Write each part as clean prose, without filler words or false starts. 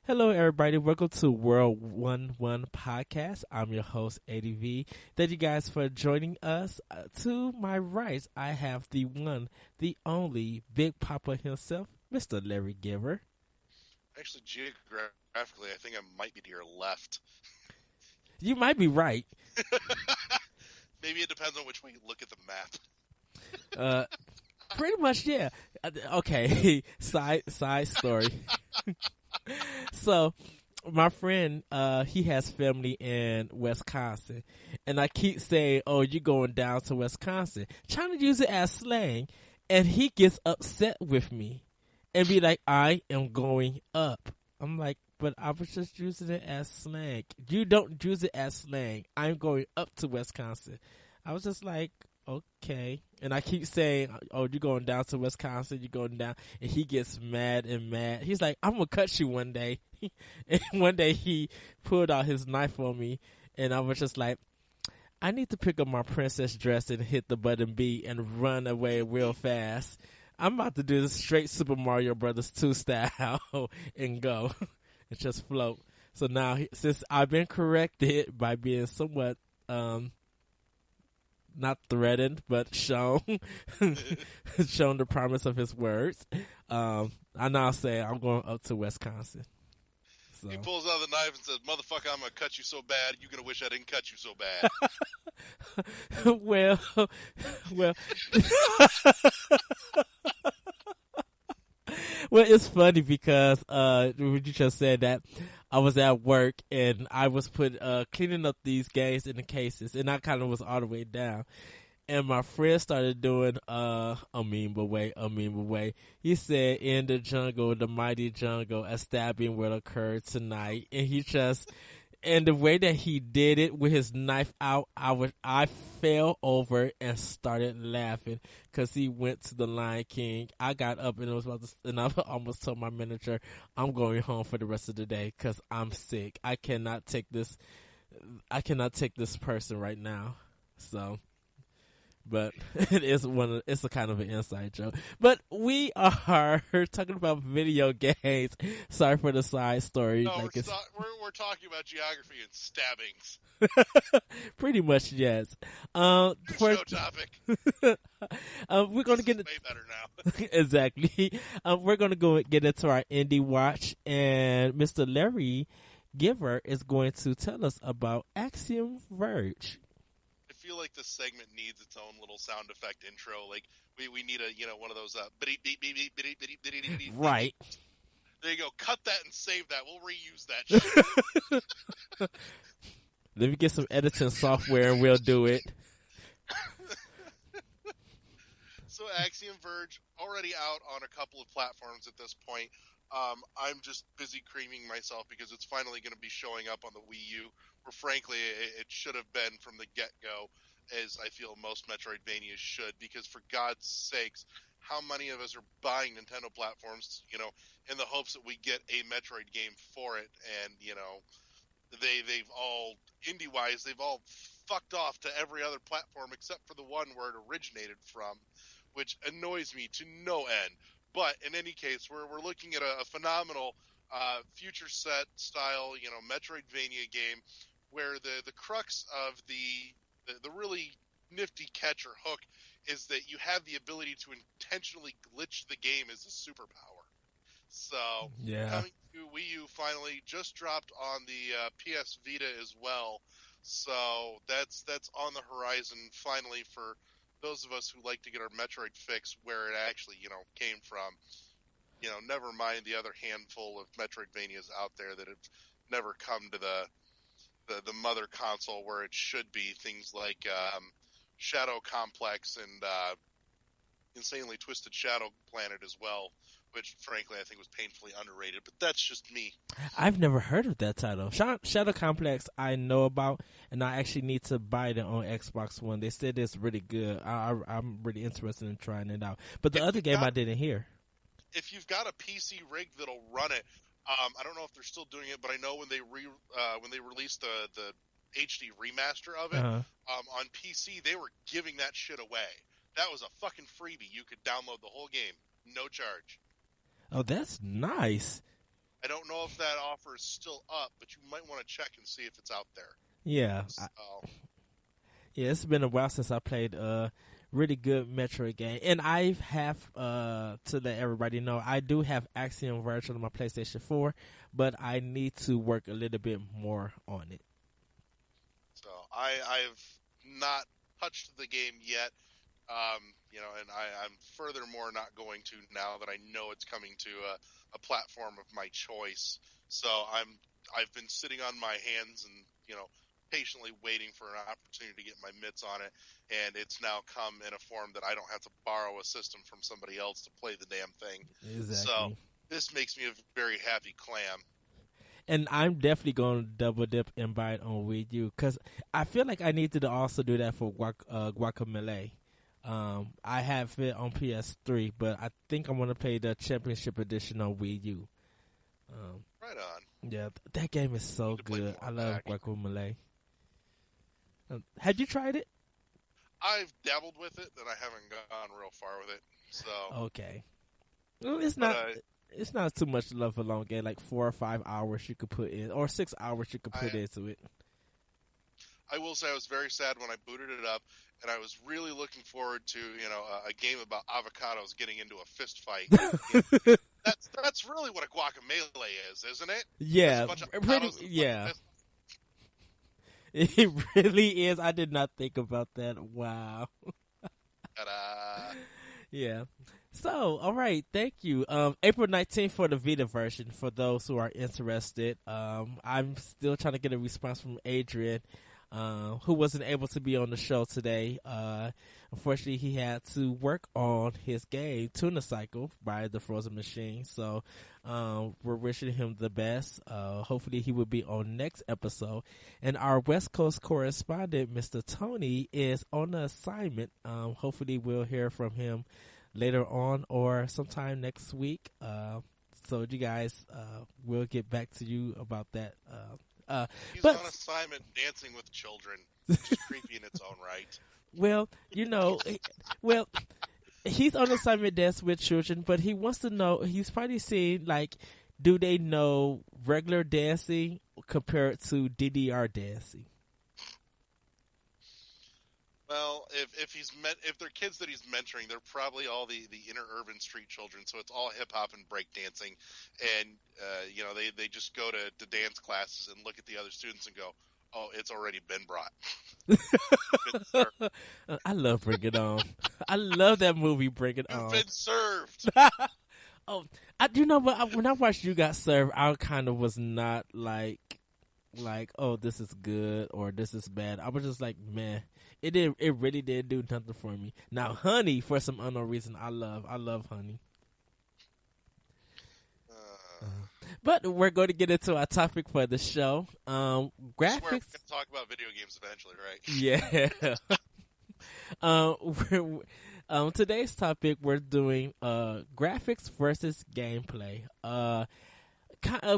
Hello, everybody. Welcome to World 1-1 Podcast. I'm your host, ADV. Thank you guys for joining us. To my right, I have the one, the only Big Papa himself, Mr. Larry Giver. Actually, geographically, I think I might be to your left. You might be right. Maybe it depends on which way you look at the map. Pretty much, yeah. Okay, side story. So, my friend, he has family in Wisconsin, and I keep saying, "Oh, you're going down to Wisconsin," trying to use it as slang, and he gets upset with me, and be like, "I am going up." I'm like, "But I was just using it as slang. You don't use it as slang. I'm going up to Wisconsin." I was just like, "Okay," and I keep saying, "Oh, you're going down to Wisconsin. You're going down," and he gets mad and mad. He's like, "I'm gonna cut you one day." And one day he pulled out his knife on me, and I was just like, I need to pick up my princess dress and hit the button B and run away real fast. I'm about to do this straight Super Mario Brothers 2 style and go and just float. So now, since I've been corrected by being somewhat not threatened, but shown shown the promise of his words, I now say I'm going up to Wisconsin. So. He pulls out the knife and says, "Motherfucker, I'm gonna cut you so bad, you're gonna wish I didn't cut you so bad." well, well, it's funny because you just said that I was at work and I was cleaning up these games in the cases, and I kind of was all the way down. And my friend started doing a meme away. He said, "In the jungle, the mighty jungle, a stabbing will occur tonight." And the way that he did it with his knife out, I fell over and started laughing because he went to the Lion King. I got up and I almost told my manager, "I'm going home for the rest of the day because I'm sick. I cannot take this person right now." So. But it's a kind of an inside joke. But we are talking about video games. Sorry for the side story. No, we're talking about geography and stabbings. Pretty much, yes. Show topic. We're going to get way better now. Exactly. We're going to go get into our indie watch, and Mr. Larry Giver is going to tell us about Axiom Verge. I feel like this segment needs its own little sound effect intro. Like we need one of those right. There you go. Cut that and save that. We'll reuse that shit. Let me get some editing software and we'll do it. So Axiom Verge already out on a couple of platforms at this point. I'm just busy creaming myself because it's finally going to be showing up on the Wii U, where frankly it should have been from the get-go, as I feel most Metroidvanias should, because for God's sakes, how many of us are buying Nintendo platforms, in the hopes that we get a Metroid game for it, and, they've all, indie-wise, they've all fucked off to every other platform except for the one where it originated from, which annoys me to no end. But in any case, we're looking at a phenomenal future set style, Metroidvania game where the crux of the really nifty catch or hook is that you have the ability to intentionally glitch the game as a superpower. So coming to Wii U finally just dropped on the PS Vita as well. So that's on the horizon finally for those of us who like to get our Metroid fix where it actually, came from. Never mind the other handful of Metroidvanias out there that have never come to the mother console where it should be. Things like Shadow Complex and Insanely Twisted Shadow Planet as well, which frankly I think was painfully underrated, but that's just me. I've never heard of that title. Shadow Complex I know about, and I actually need to buy it on Xbox One. They said it's really good. I'm really interested in trying it out. But the other game I didn't hear. If you've got a PC rig that'll run it, I don't know if they're still doing it, but I know when they released the HD remaster of it on PC, they were giving that shit away. That was a fucking freebie. You could download the whole game, no charge. Oh, that's nice. I don't know if that offer is still up, but you might want to check and see if it's out there. Yeah, So, yeah. It's been a while since I played a really good Metroid game, and I have to let everybody know I do have Axiom Verge on my PlayStation 4, but I need to work a little bit more on it. so I've not touched the game yet. And I'm furthermore not going to now that I know it's coming to a platform of my choice. So I've been sitting on my hands and patiently waiting for an opportunity to get my mitts on it, and it's now come in a form that I don't have to borrow a system from somebody else to play the damn thing. So Exactly. this makes me a very happy clam. And I'm definitely going to double dip and buy it on Wii U because I feel like I need to also do that for Guacamelee. I have it on PS3, but I think I want to play the Championship Edition on Wii U. Right on. Yeah, that game is so Need to play good. more I of love that. Guacamelee. Have you tried it? I've dabbled with it, and I haven't gone real far with it. So, Okay. Well, it's but not. It's not too much love for a long game. Like 4 or 5 hours you could put in, or 6 hours you could put into it. I will say I was very sad when I booted it up, and I was really looking forward to a game about avocados getting into a fist fight. That's really what a guacamole is, isn't it? Yeah, a bunch of pretty. avocados and Yeah, fist- it really is. I did not think about that. Wow. Ta-da. Yeah. So, all right, thank you. April 19th for the Vita version for those who are interested. I'm still trying to get a response from Adrian, who wasn't able to be on the show today. Unfortunately, he had to work on his game, Tuna Cycle, by the Frozen Machine. So, we're wishing him the best. Hopefully, he will be on next episode. And our West Coast correspondent, Mr. Tony, is on the assignment. Hopefully, we'll hear from him later on or sometime next week. So you guys, we'll get back to you about that. He's But on assignment dancing with children, which is creepy in its own right. well, well, he's on assignment dance with children, but he wants to know. He's probably saying like, do they know regular dancing compared to DDR dancing? Well, if they're kids that he's mentoring, they're probably all the inner urban street children. So it's all hip hop and break dancing, and they just go to dance classes and look at the other students and go, "Oh, it's already been brought." Been served. I love Bring It On. I love that movie, Bring It You've On. been served. Oh, you know what? When I watched You Got Served, I kind of was not like, oh, this is good or this is bad. I was just like, man, it really did do nothing for me. Now, Honey, for some unknown reason, I love Honey. But we're going to get into our topic for the show. We're Graphics. going to talk about video games eventually, right? Yeah. Today's topic, we're doing graphics versus gameplay. A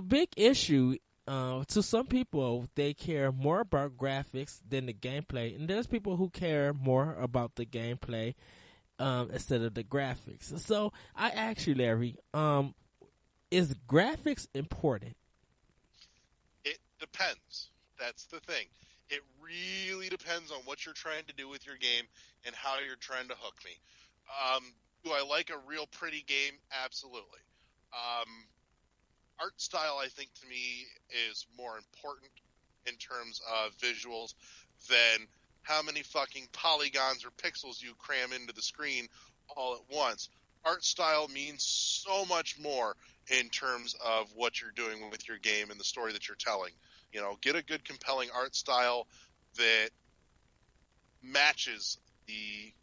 big issue to some people, they care more about graphics than the gameplay, and there's people who care more about the gameplay instead of the graphics. So I ask you, Larry, is graphics important? It depends. That's the thing. It really depends on what you're trying to do with your game and how you're trying to hook me. Do I like a real pretty game? Absolutely. Art style, I think, to me, is more important in terms of visuals than how many fucking polygons or pixels you cram into the screen all at once. Art style means so much more in terms of what you're doing with your game and the story that you're telling. Get a good, compelling art style that matches the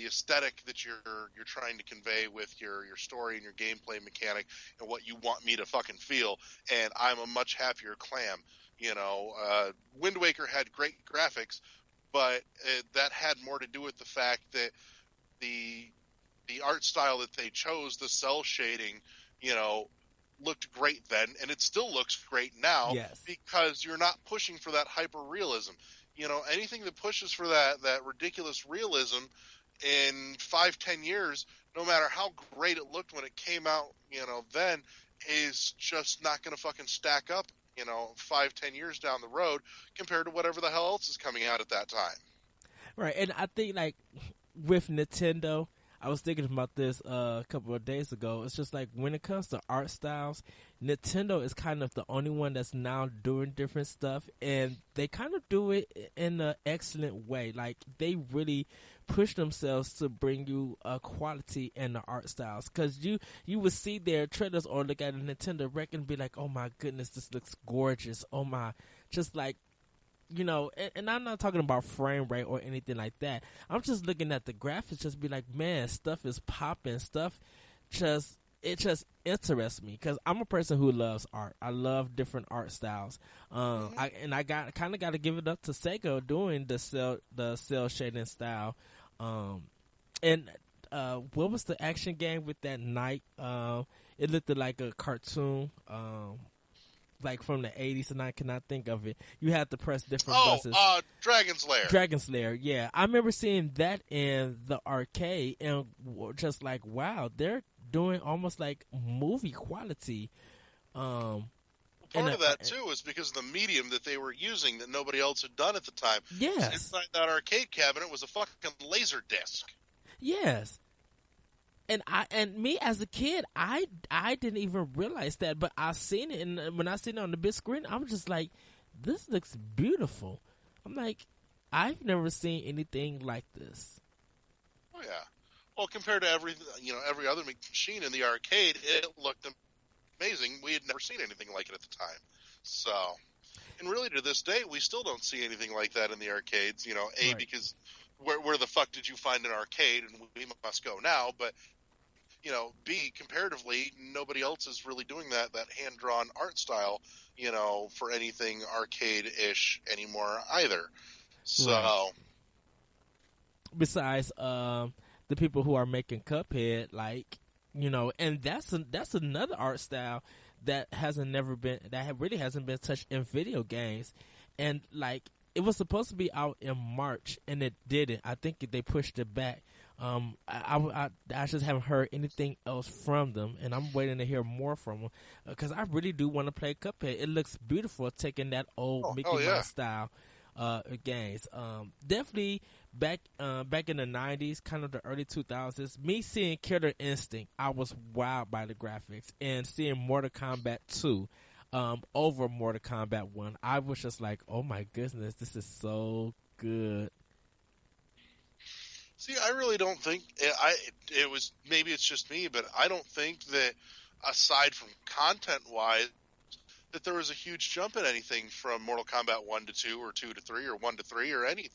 aesthetic that you're trying to convey with your story and your gameplay mechanic and what you want me to fucking feel, and I'm a much happier clam. Wind Waker had great graphics, but that had more to do with the fact that the art style that they chose, the cell shading, looked great then, and it still looks great now. Yes. Because you're not pushing for that hyper realism. Anything that pushes for that ridiculous realism in 5-10 years, no matter how great it looked when it came out, then is just not going to fucking stack up, 5-10 years down the road compared to whatever the hell else is coming out at that time. Right, and I think like with Nintendo, I was thinking about this a couple of days ago. It's just like when it comes to art styles, Nintendo is kind of the only one that's now doing different stuff, and they kind of do it in an excellent way. Like they really push themselves to bring you a quality in the art styles, because you would see their trailers or look at a Nintendo Rec and be like, oh my goodness, this looks gorgeous. Oh my, just like, and I'm not talking about frame rate or anything like that. I'm just looking at the graphics, just be like, man, stuff is popping. Stuff it just interests me, because I'm a person who loves art. I love different art styles. I kind of got to give it up to Sega doing the cell shading style. And what was the action game with that knight? It looked like a cartoon. Like from the 80s, and I cannot think of it. You had to press different buttons. Dragon's Lair. Dragon's Lair, yeah. I remember seeing that in the arcade, and just like, wow, they're doing almost like movie quality. Part of that, too, is because of the medium that they were using that nobody else had done at the time. Yes. Inside that arcade cabinet was a fucking laser disc. Yes. And me as a kid, I didn't even realize that, but I seen it, and when I seen it on the big screen, I'm just like, this looks beautiful. I'm like, I've never seen anything like this. Oh yeah, well, compared to every other machine in the arcade, it looked amazing. We had never seen anything like it at the time. So, and really to this day, we still don't see anything like that in the arcades. Right. Because where the fuck did you find an arcade, and we must go now, but. B, comparatively, nobody else is really doing that hand-drawn art style, for anything arcade-ish anymore either. So, right. Besides the people who are making Cuphead, like, and that's another art style that really hasn't been touched in video games, and like it was supposed to be out in March and it didn't. I think they pushed it back. I just haven't heard anything else from them, and I'm waiting to hear more from them, because I really do want to play Cuphead. It looks beautiful, taking that old Mickey Mouse style games. Definitely back in the 90s, kind of the early 2000s, me seeing Killer Instinct, I was wowed by the graphics, and seeing Mortal Kombat 2 over Mortal Kombat 1, I was just like, oh my goodness, this is so good. See, I really don't think it was. Maybe it's just me, but I don't think that aside from content-wise, that there was a huge jump in anything from Mortal Kombat 1 to 2 or 2 to 3 or 1 to 3 or any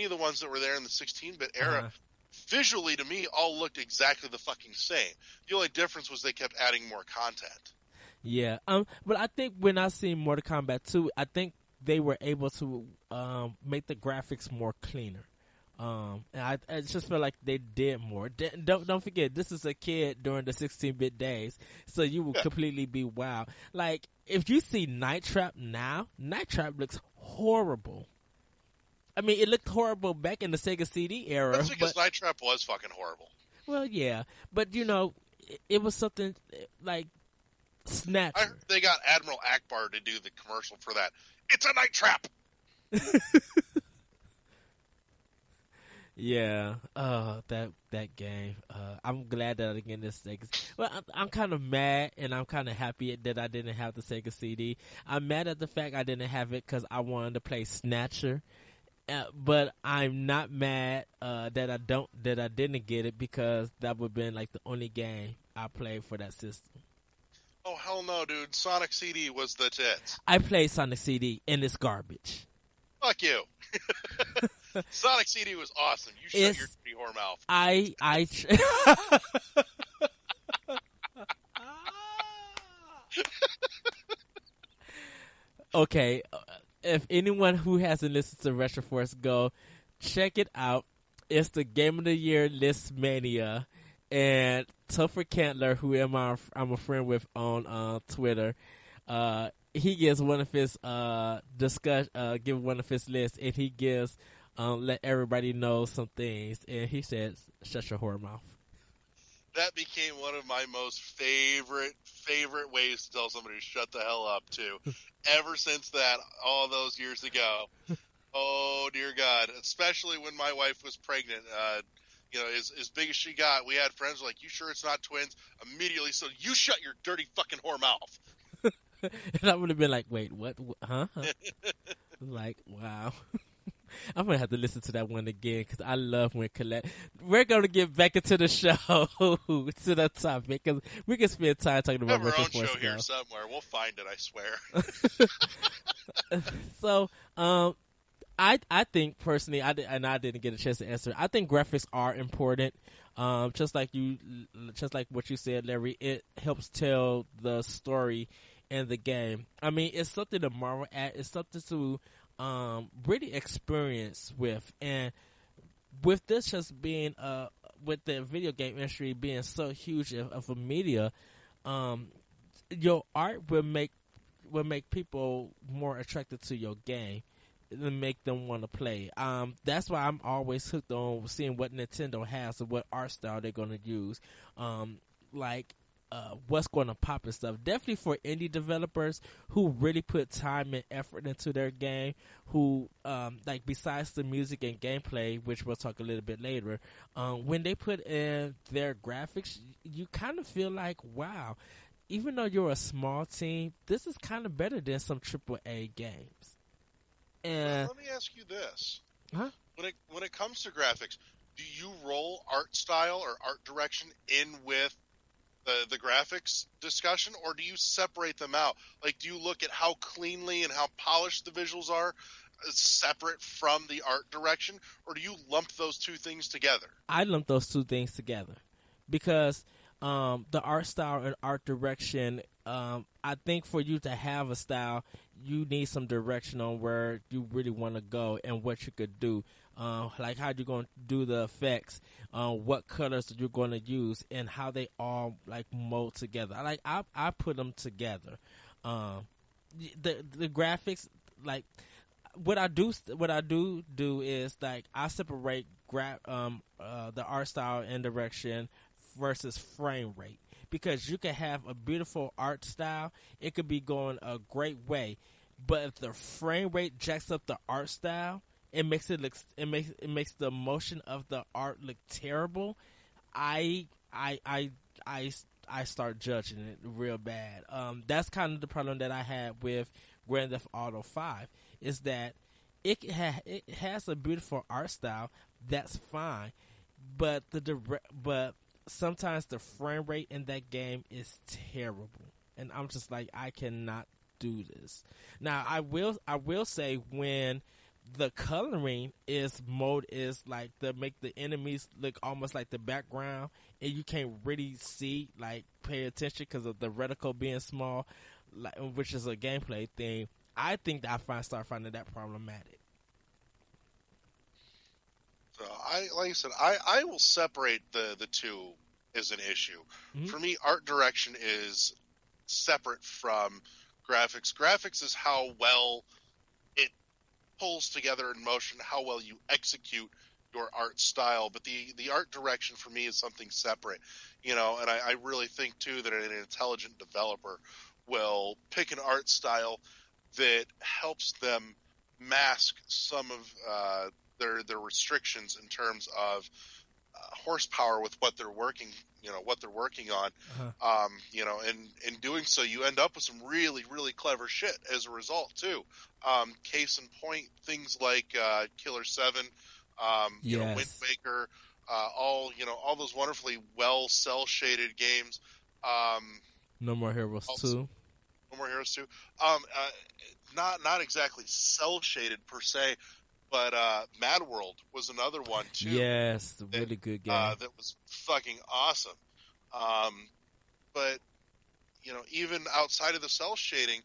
of the ones that were there in the 16-bit era. Visually, to me, all looked exactly the fucking same. The only difference was they kept adding more content. Yeah. But I think when I seen Mortal Kombat 2, I think they were able to make the graphics more cleaner. And I just feel like they did more. Don't forget, this is a kid during the 16-bit days, so you will completely be wild. Like, if you see Night Trap now, Night Trap looks horrible. I mean, it looked horrible back in the Sega CD era. That's because Night Trap was fucking horrible. Well, yeah, but it was something like Snatcher. I heard they got Admiral Akbar to do the commercial for that. It's a Night Trap. Yeah, that game. I'm glad that I didn't get this Sega. Well, I'm kind of mad, and I'm kind of happy that I didn't have the Sega CD. I'm mad at the fact I didn't have it because I wanted to play Snatcher, but I'm not mad that I didn't get it, because that would have been like the only game I played for that system. Oh hell no, dude! Sonic CD was the tits. I played Sonic CD, and it's garbage. Fuck you. Sonic CD was awesome. You shut your dirty whore mouth. Okay, if anyone who hasn't listened to Retro Force Go, check it out. It's the Game of the Year List Mania, and Topher Cantler, who I'm a friend with on Twitter, he gives one of his give one of his lists, and he gives let everybody know some things, and he says, "Shut your whore mouth." that became one of my most favorite ways to tell somebody to shut the hell up too. Ever since that, all those years ago. Oh dear God! Especially when my wife was pregnant. As big as she got, we had friends like, "You sure it's not twins?" Immediately, so you shut your dirty fucking whore mouth. And I would have been like, "Wait, what? Huh?" Like, wow. I'm gonna have to listen to that one again because I love when Colette. We're gonna get back into the show to the topic because we can spend time talking We about have our Retro own Force show here Go. somewhere. We'll find it, I swear. So, I think personally, I didn't get a chance to answer. I think graphics are important. Just like what you said, Larry. It helps tell the story in the game. I mean, it's something to marvel at. It's something to really experience with, and with this just being with the video game industry being so huge of a media, um, your art will make people more attracted to your game and make them want to play. That's why I'm always hooked on seeing what Nintendo has and what art style they're going to use. Like what's going to pop and stuff. Definitely for indie developers who really put time and effort into their game, who like besides the music and gameplay, which we'll talk a little bit later, when they put in their graphics, you kind of feel like, wow, even though you're a small team, this is kind of better than some AAA games. And Let me ask you this: huh? when it comes to graphics, do you roll art style or art direction in with the graphics discussion, or do you separate them out? Like, do you look at how cleanly and how polished the visuals are separate from the art direction, or do you lump those two things together? I lump those two things together because the art style and art direction. I think for you to have a style, you need some direction on where you really want to go and what you could do. Like how you're going to do the effects, what colors you're going to use, and how they all like mold together. I put them together. The graphics, like what I do is like I separate the art style and direction versus frame rate, because you can have a beautiful art style, it could be going a great way, but if the frame rate jacks up the art style, it makes the motion of the art look terrible. I I I I I start judging it real bad. That's kind of the problem that I had with Grand Theft Auto 5 is that it has a beautiful art style. That's fine, but but sometimes the frame rate in that game is terrible, and I'm just like, I cannot do this. Now I will say when the coloring is like to make the enemies look almost like the background, and you can't really see, like, pay attention because of the reticle being small, like, which is a gameplay thing. I think that start finding that problematic. So like I said, I will separate the two as an issue. Mm-hmm. For me, art direction is separate from graphics. Graphics is how well it pulls together in motion, how well you execute your art style. But the art direction for me is something separate, and I really think too that an intelligent developer will pick an art style that helps them mask some of their restrictions in terms of horsepower with what they're working on. Uh-huh. And in doing so, you end up with some really, really clever shit as a result too. Case in point, things like Killer 7, Wind Yes. Waker, all those wonderfully well cell shaded games. Um, No More Heroes also, 2. No More Heroes 2. Not exactly cell shaded per se, but Mad World was another one too Yes, that really good game. that was fucking awesome. But even outside of the cell shading,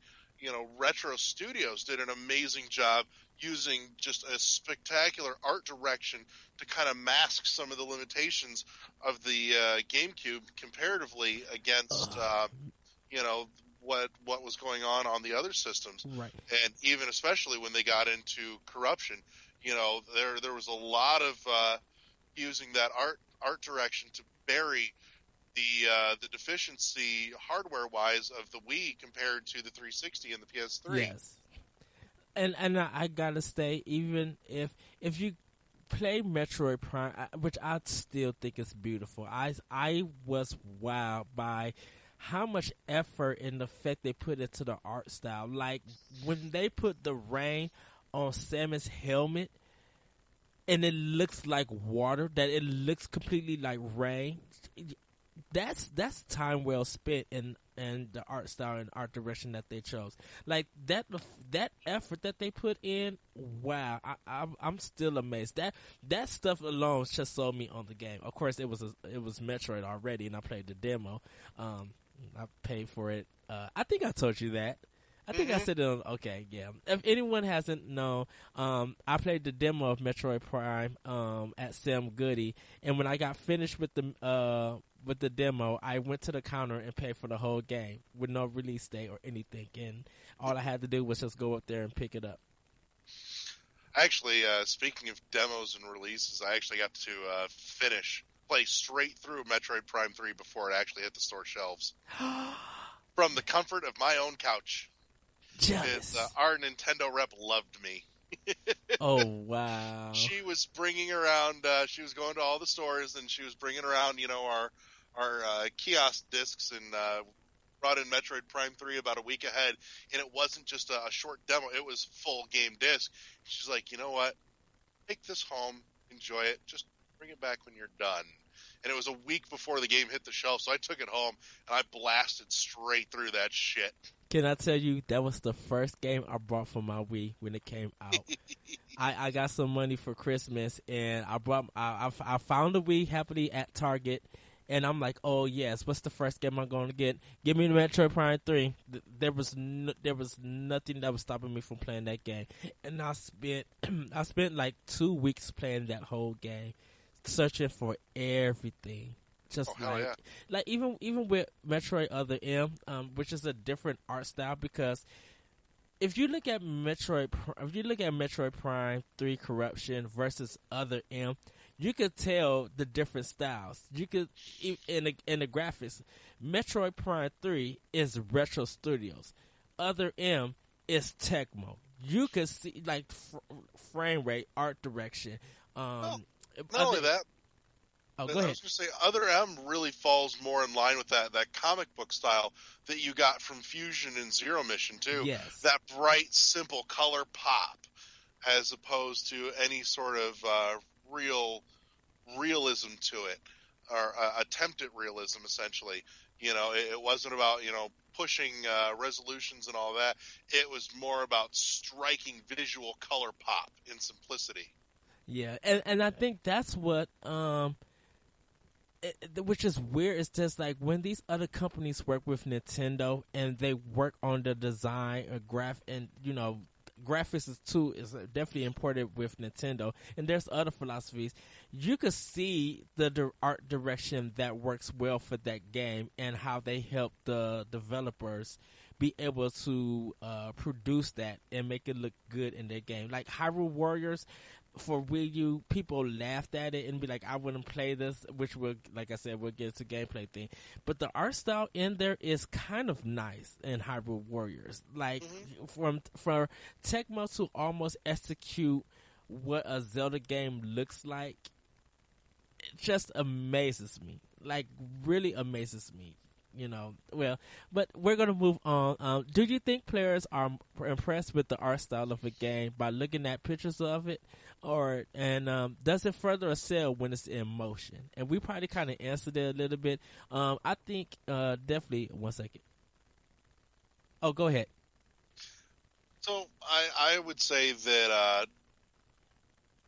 Retro Studios did an amazing job using just a spectacular art direction to kind of mask some of the limitations of the GameCube comparatively against you know what was going on the other systems, Right. and even especially when they got into corruption, there was a lot of using that art direction to bury the deficiency hardware wise of the Wii compared to the 360 and the PS3. Yes. And I gotta say, even if you play Metroid Prime, which I still think is beautiful, I was wowed by how much effort and effect they put into the art style. Like when they put the rain on Samus's helmet, and it looks like water, that it looks completely like rain. That's time well spent in the art style and art direction that they chose. Like that effort that they put in, wow, I'm still amazed. That stuff alone just sold me on the game. Of course, it was Metroid already, and I played the demo. I paid for it. I think I told you that. I think I said it on, okay, yeah. If anyone hasn't known, I played the demo of Metroid Prime at Sam Goody, and when I got finished with the demo, I went to the counter and paid for the whole game with no release date or anything, and all I had to do was just go up there and pick it up. Actually, speaking of demos and releases, I actually got to play straight through Metroid Prime 3 before it actually hit the store shelves. From the comfort of my own couch. Jealous. Our Nintendo rep loved me. Oh, wow. She was bringing around, she was going to all the stores, and she was bringing around, our kiosk discs, and brought in Metroid Prime 3 about a week ahead, and it wasn't just a short demo, it was full game disc. She's like, you know what? Take this home, enjoy it, just bring it back when you're done. And it was a week before the game hit the shelf, so I took it home, and I blasted straight through that shit. Can I tell you, that was the first game I bought for my Wii when it came out. I got some money for Christmas, and I found the Wii happily at Target, and I'm like, oh yes, what's the first game I'm going to get? Give me the Metroid Prime 3. There was nothing that was stopping me from playing that game, and I spent like 2 weeks playing that whole game, searching for everything. Just like even with Metroid Other M, which is a different art style, because if you look at Metroid Prime 3 Corruption versus Other M, you could tell the different styles. You could in the graphics, Metroid Prime 3 is Retro Studios, Other M is Tecmo. You could see like frame rate, art direction. Not only that. Oh, go I ahead. was going to say, Other M really falls more in line with that comic book style that you got from Fusion and Zero Mission, too. Yes. That bright, simple color pop, as opposed to any sort of realism to it, or attempt at realism, essentially. It wasn't about, pushing resolutions and all that. It was more about striking visual color pop in simplicity. Yeah, and I think that's what which is weird. It's just like when these other companies work with Nintendo and they work on the design or graphics is definitely important with Nintendo, and there's other philosophies. You could see the art direction that works well for that game and how they help the developers be able to produce that and make it look good in their game. Like Hyrule Warriors for Wii U, people laughed at it and be like, I wouldn't play this, which will, like I said, we'll get to gameplay thing. But the art style in there is kind of nice in Hyrule Warriors. Like, for Tecmo to almost execute what a Zelda game looks like, it just amazes me. Like, really amazes me. But we're going to move on. Do you think players are impressed with the art style of a game by looking at pictures of it? Does it further sell when it's in motion? And we probably kind of answered it a little bit. I think definitely. 1 second. Oh, go ahead. So I would say that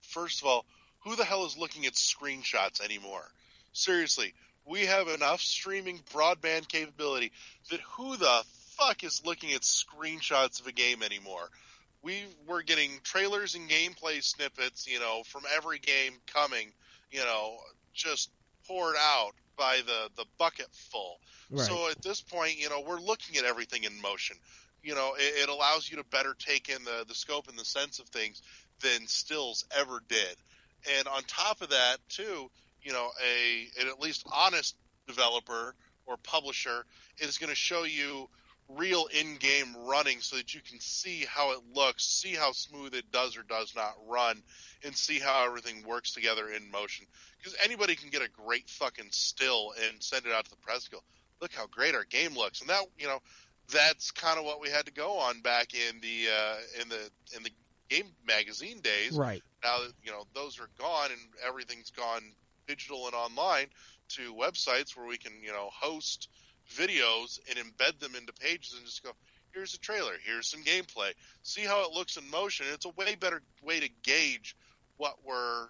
first of all, who the hell is looking at screenshots anymore? Seriously, we have enough streaming broadband capability that who the fuck is looking at screenshots of a game anymore? We're getting trailers and gameplay snippets, from every game coming, just poured out by the bucket full. Right. So at this point, we're looking at everything in motion. It allows you to better take in the scope and the sense of things than stills ever did. And on top of that, too, an at least honest developer or publisher is going to show you real in-game running so that you can see how it looks, see how smooth it does or does not run, and see how everything works together in motion. Because anybody can get a great fucking still and send it out to the press and go, look how great our game looks. And that, that's kind of what we had to go on back in the game magazine days. Right. Now, those are gone and everything's gone digital and online to websites where we can, host videos and embed them into pages and just go, here's a trailer, here's some gameplay, see how it looks in motion. It's a way better way to gauge what we're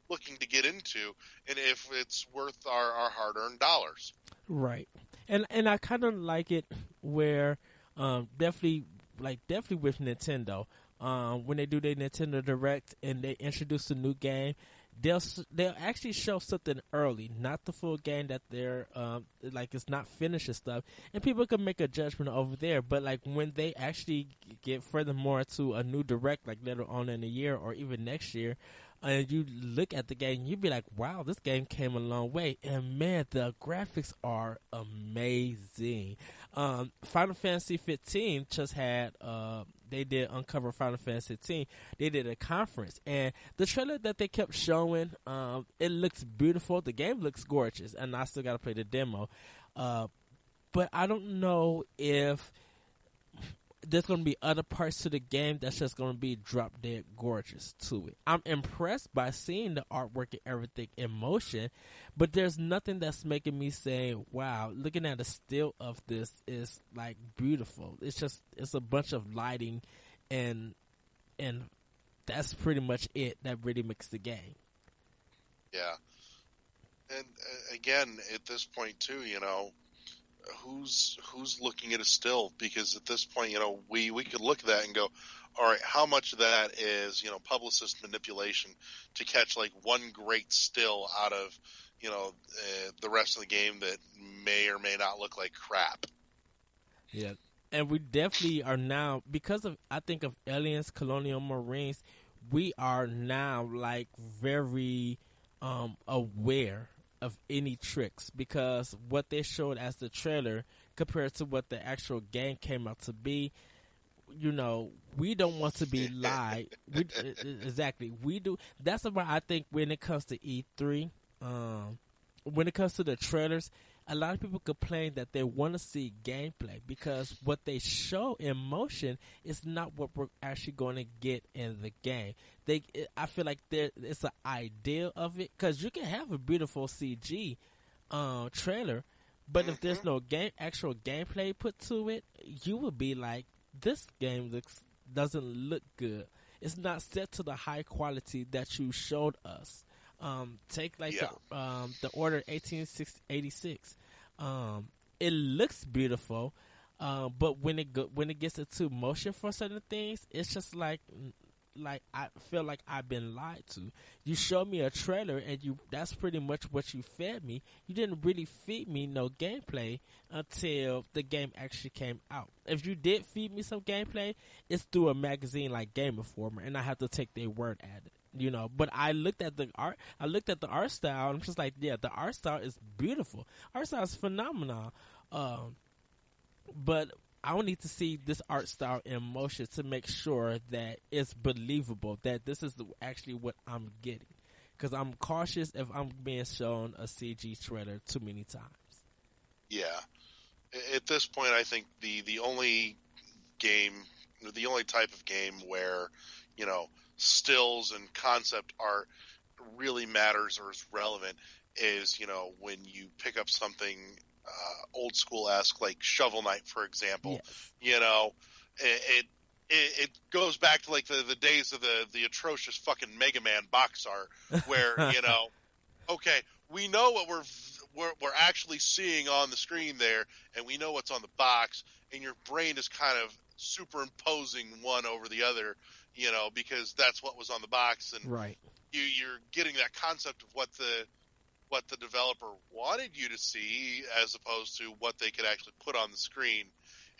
looking to get into and if it's worth our hard-earned dollars. Right. And I kind of like it where definitely with Nintendo, when they do their Nintendo Direct and they introduce a new game, they'll actually show something early, not the full game that they're it's not finished and stuff, and people can make a judgment over there. But like when they actually get furthermore to a new Direct, like later on in the year or even next year, and you look at the game, you'd be like, wow, this game came a long way. And man, the graphics are amazing. Final Fantasy 15 just had, they did Uncover Final Fantasy 15. They did a conference. And the trailer that they kept showing, it looks beautiful. The game looks gorgeous. And I still got to play the demo. But I don't know if there's going to be other parts to the game that's just going to be drop dead gorgeous to it. I'm impressed by seeing the artwork and everything in motion, but there's nothing that's making me say, wow, looking at a still of this is like beautiful. It's a bunch of lighting and that's pretty much it that really makes the game. Yeah. And again, at this point too, who's looking at a still? Because at this point, we could look at that and go, all right, how much of that is, publicist manipulation to catch like one great still out of, the rest of the game that may or may not look like crap. Yeah. And we definitely are now, because of, I think of Aliens, Colonial Marines, we are now like very aware of any tricks, because what they showed as the trailer compared to what the actual game came out to be, we don't want to be lied. Exactly. We do. That's why I think when it comes to E3, when it comes to the trailers, a lot of people complain that they want to see gameplay because what they show in motion is not what we're actually going to get in the game. I feel like it's an ideal of it, because you can have a beautiful CG trailer, but if there's no actual gameplay put to it, you would be like, this game doesn't look good. It's not set to the high quality that you showed us. Take like the Order 1886. It looks beautiful, but when it gets into motion for certain things, it's just like I feel like I've been lied to. You showed me a trailer and that's pretty much what you fed me. You didn't really feed me no gameplay until the game actually came out. If you did feed me some gameplay, it's through a magazine like Game Informer, and I have to take their word at it. But I looked at the art. I looked at the art style, and I'm just like, yeah, the art style is beautiful. Art style is phenomenal. But I will need to see this art style in motion to make sure that it's believable, that this is actually what I'm getting. Because I'm cautious if I'm being shown a CG trailer too many times. Yeah. At this point, I think the only type of game where, stills and concept art really matters or is relevant is, when you pick up something old school-esque like Shovel Knight, for example. Yes. It goes back to like the days of the atrocious fucking Mega Man box art where, okay, we know what we're actually seeing on the screen there, and we know what's on the box, and your brain is kind of superimposing one over the other, because that's what was on the box, and right. You're getting that concept of what the developer wanted you to see as opposed to what they could actually put on the screen.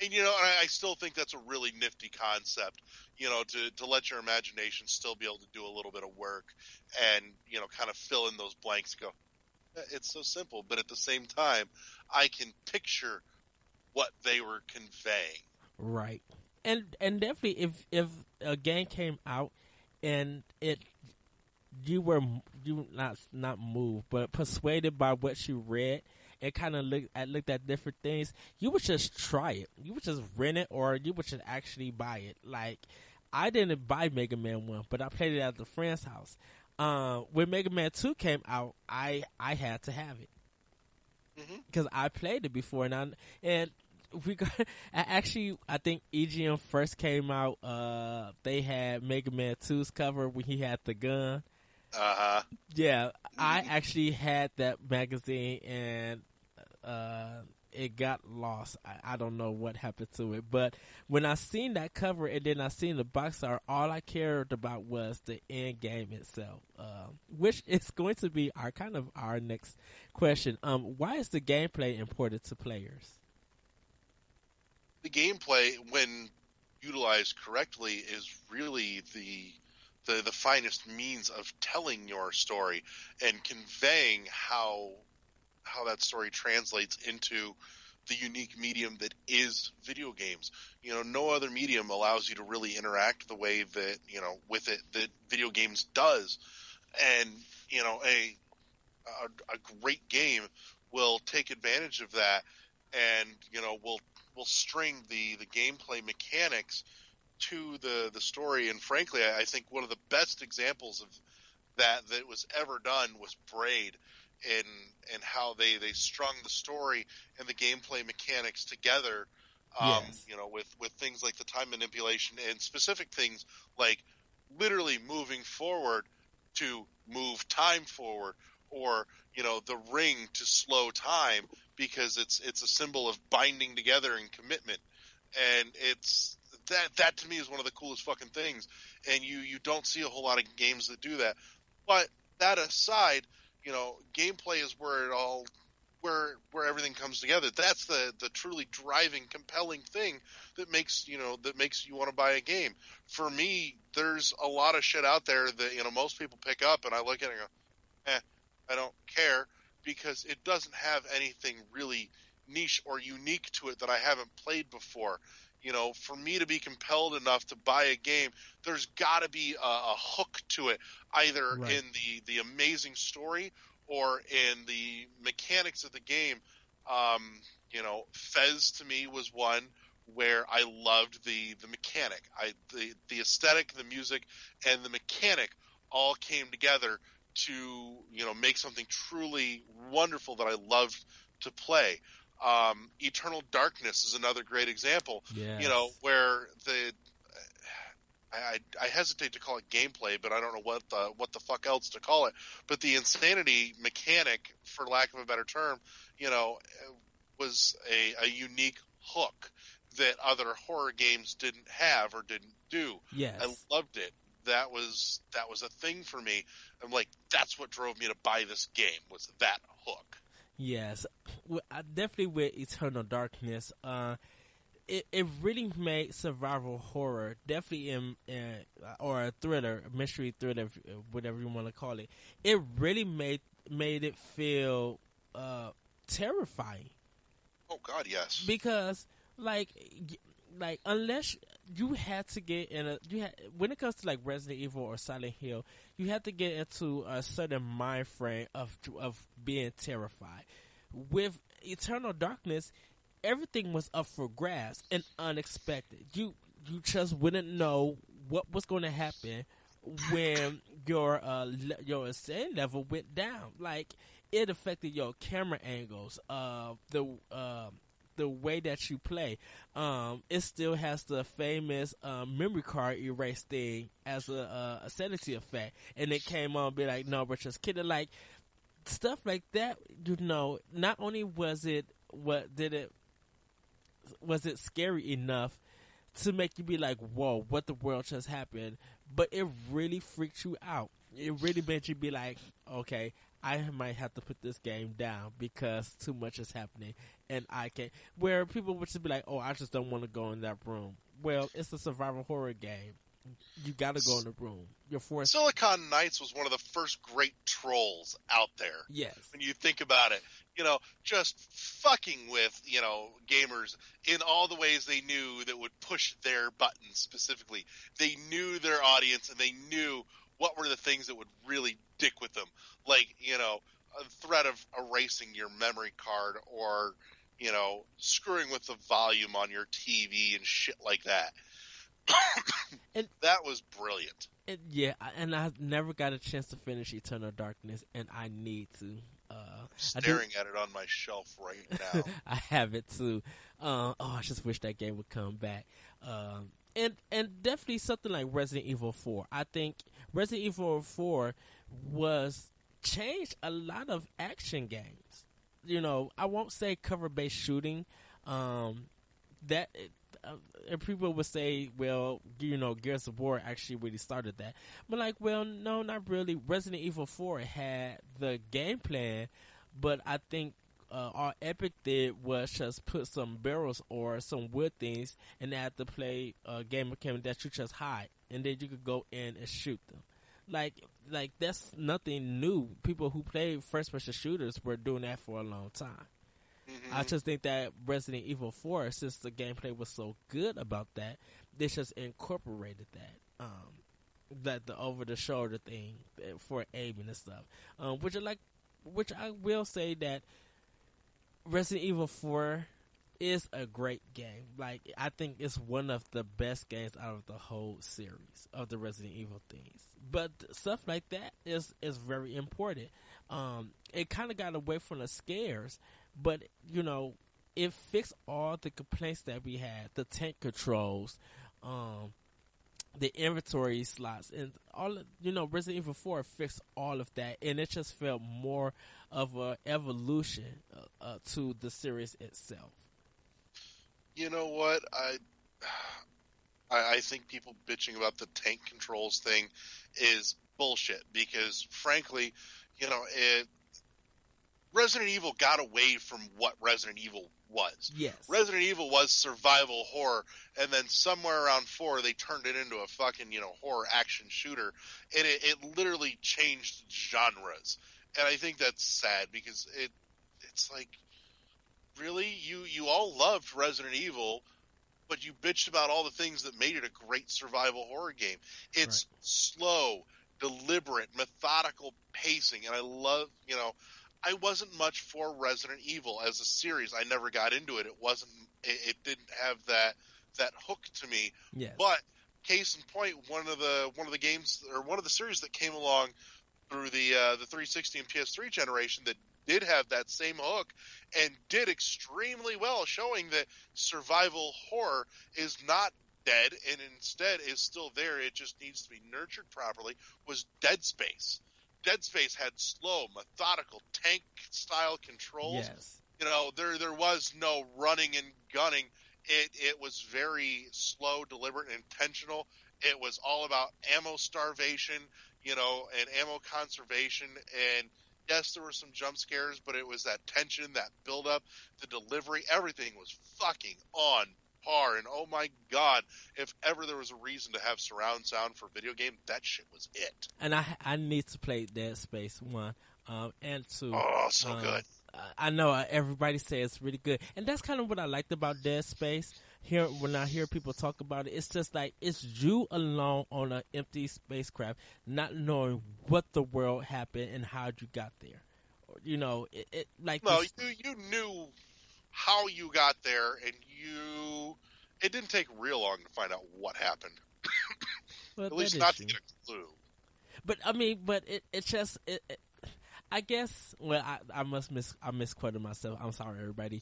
And, I still think that's a really nifty concept, to let your imagination still be able to do a little bit of work and, kind of fill in those blanks and go, It's so simple, but at the same time, I can picture what they were conveying. Right. And definitely if a game came out and it you were you not moved but persuaded by what you read and kind of looked at different things, you would just try it. You would just rent it, or you would just actually buy it. Like, I didn't buy Mega Man 1, but I played it at a friend's house. When Mega Man 2 came out, I had to have it Hmm. because I played it before, and we got actually, I think EGM first came out. They had Mega Man 2's cover when he had the gun. Uh-huh. Yeah, I actually had that magazine, and it got lost. I don't know what happened to it, but when I seen that cover and then I seen the box art, all I cared about was the end game itself, which is going to be our next question. Why is the gameplay important to players? The gameplay, when utilized correctly, is really the finest means of telling your story and conveying how that story translates into the unique medium that is video games. No other medium allows you to really interact the way that, with it, that video games does. And, a great game will take advantage of that, and, will string the gameplay mechanics to the story. And frankly, I think one of the best examples of that was ever done was Braid, and how they strung the story and the gameplay mechanics together. Yes. With things like the time manipulation and specific things like literally moving forward to move time forward, or the ring to slow time, because it's a symbol of binding together and commitment. And it's that to me is one of the coolest fucking things, and you don't see a whole lot of games that do that. But that aside, gameplay is where everything comes together. That's the truly driving, compelling thing that makes you want to buy a game. For me, there's a lot of shit out there that most people pick up, and I look at it and go, I don't care, because it doesn't have anything really niche or unique to it that I haven't played before. For me to be compelled enough to buy a game, there's got to be a hook to it, either Right. in the amazing story or in the mechanics of the game. Fez to me was one where I loved the mechanic. The aesthetic, the music, and the mechanic all came together to make something truly wonderful that I loved to play. Eternal Darkness is another great example. Yes. Where I hesitate to call it gameplay, but I don't know what the fuck else to call it. But the insanity mechanic, for lack of a better term, was a unique hook that other horror games didn't have or didn't do. Yes. I loved it. That was a thing for me. I'm like, that's what drove me to buy this game, was that hook. Yes, definitely with Eternal Darkness. It really made survival horror, definitely or a thriller, mystery thriller, whatever you want to call it. It really made it feel terrifying. Oh God, yes. Because like unless you had to get when it comes to like Resident Evil or Silent Hill, you have to get into a certain mind frame of being terrified. With Eternal Darkness, everything was up for grabs and unexpected. You just wouldn't know what was going to happen when your insane level went down. Like, it affected your camera angles, the way that you play. It still has the famous memory card erase thing as a sanity effect, and it came on be like, no, we're just kidding. Like, stuff like that. Not only was it scary enough to make you be like, whoa, what the world just happened, but it really freaked you out. It really made you be like, okay, I might have to put this game down because too much is happening, and I can't. Where people would just be like, oh, I just don't want to go in that room. Well, it's a survival horror game. You gotta go in the room. You're forced. Silicon Knights was one of the first great trolls out there. Yes. When you think about it, just fucking with, gamers in all the ways they knew that would push their buttons specifically. They knew their audience and they knew what were the things that would really dick with them. Like, a threat of erasing your memory card or, screwing with the volume on your TV and shit like that. And that was brilliant. And I never got a chance to finish Eternal Darkness, and I need to. Staring at it on my shelf right now. I have it too. I just wish that game would come back. And definitely something like Resident Evil 4. I think Resident Evil 4 changed a lot of action games. I won't say cover-based shooting. And people would say, well, Gears of War actually really started that. But no, not really. Resident Evil 4 had the game plan, but I think all Epic did was just put some barrels or some wood things, and they had to play a game mechanic that you just hide, and then you could go in and shoot them. Like that's nothing new. People who play first-person shooters were doing that for a long time. I just think that Resident Evil 4, since the gameplay was so good about that, they just incorporated that the over-the-shoulder thing for aiming and stuff. Which I will say that Resident Evil 4 is a great game. I think it's one of the best games out of the whole series of the Resident Evil things. But stuff like that is very important. It kind of got away from the scares, but it fixed all the complaints that we had: the tank controls, the inventory slots, and all. Resident Evil 4 fixed all of that, and it just felt more of a evolution to the series itself. You know what? I think people bitching about the tank controls thing is bullshit because, frankly, Resident Evil got away from what Resident Evil was. Yes. Resident Evil was survival horror, and then somewhere around 4, they turned it into a fucking, horror action shooter, and it literally changed genres. And I think that's sad because it's like, really? You all loved Resident Evil, but you bitched about all the things that made it a great survival horror game. It's slow, deliberate, methodical pacing, and I love, I wasn't much for Resident Evil as a series. I never got into it. It didn't have that hook to me. Yes. But case in point, one of the games or one of the series that came along through the 360 and PS3 generation that did have that same hook and did extremely well, showing that survival horror is not dead and instead is still there. It just needs to be nurtured properly, was Dead Space. Dead Space had slow, methodical, tank-style controls. Yes. There was no running and gunning. It was very slow, deliberate, and intentional. It was all about ammo starvation, and ammo conservation. And yes, there were some jump scares, but it was that tension, that build-up, the delivery. Everything was fucking on par. And oh my god, if ever there was a reason to have surround sound for a video game, that shit was it. And I need to play Dead Space 1 and 2. Oh, so good. I know everybody says it's really good, and that's kind of what I liked about Dead Space. When I hear people talk about it, it's just like it's you alone on an empty spacecraft, not knowing what the world happened and how you got there. You knew how you got there, and it didn't take real long to find out what happened. Well, at least not to get a clue. But I mean, it just I guess. Well, I misquoted myself. I'm sorry, everybody.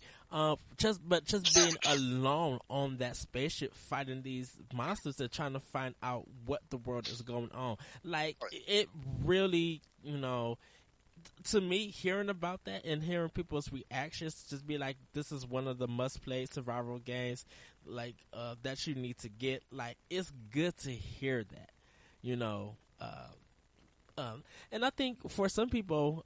Just being alone on that spaceship fighting these monsters and trying to find out what the world is going on. It really, to me, hearing about that and hearing people's reactions, just be like, this is one of the must-play survival games, that you need to get. It's good to hear that, and I think for some people,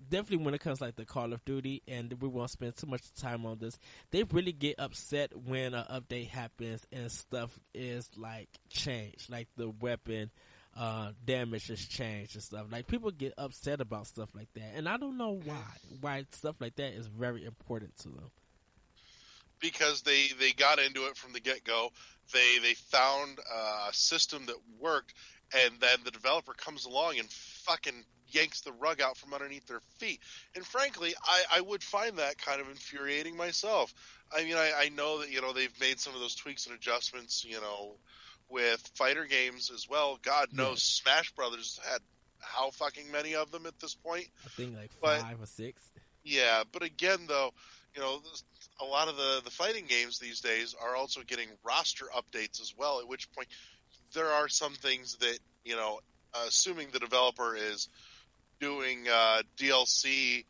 definitely when it comes like the Call of Duty, and we won't spend too much time on this. They really get upset when an update happens and stuff is like changed, like the weapon damage is changed and stuff. Like people get upset about stuff like that, and I don't know why. Why stuff like that is very important to them. Because they got into it from the get go. They found a system that worked, and then the developer comes along and fucking yanks the rug out from underneath their feet. And frankly, I would find that kind of infuriating myself. I mean, I know that they've made some of those tweaks and adjustments, with fighter games as well. God knows, Yes. Smash Brothers had how fucking many of them at this point? I think like But 5 or 6. yeah, but again, though, a lot of the fighting games these days are also getting roster updates as well, at which point there are some things that, assuming the developer is doing DLC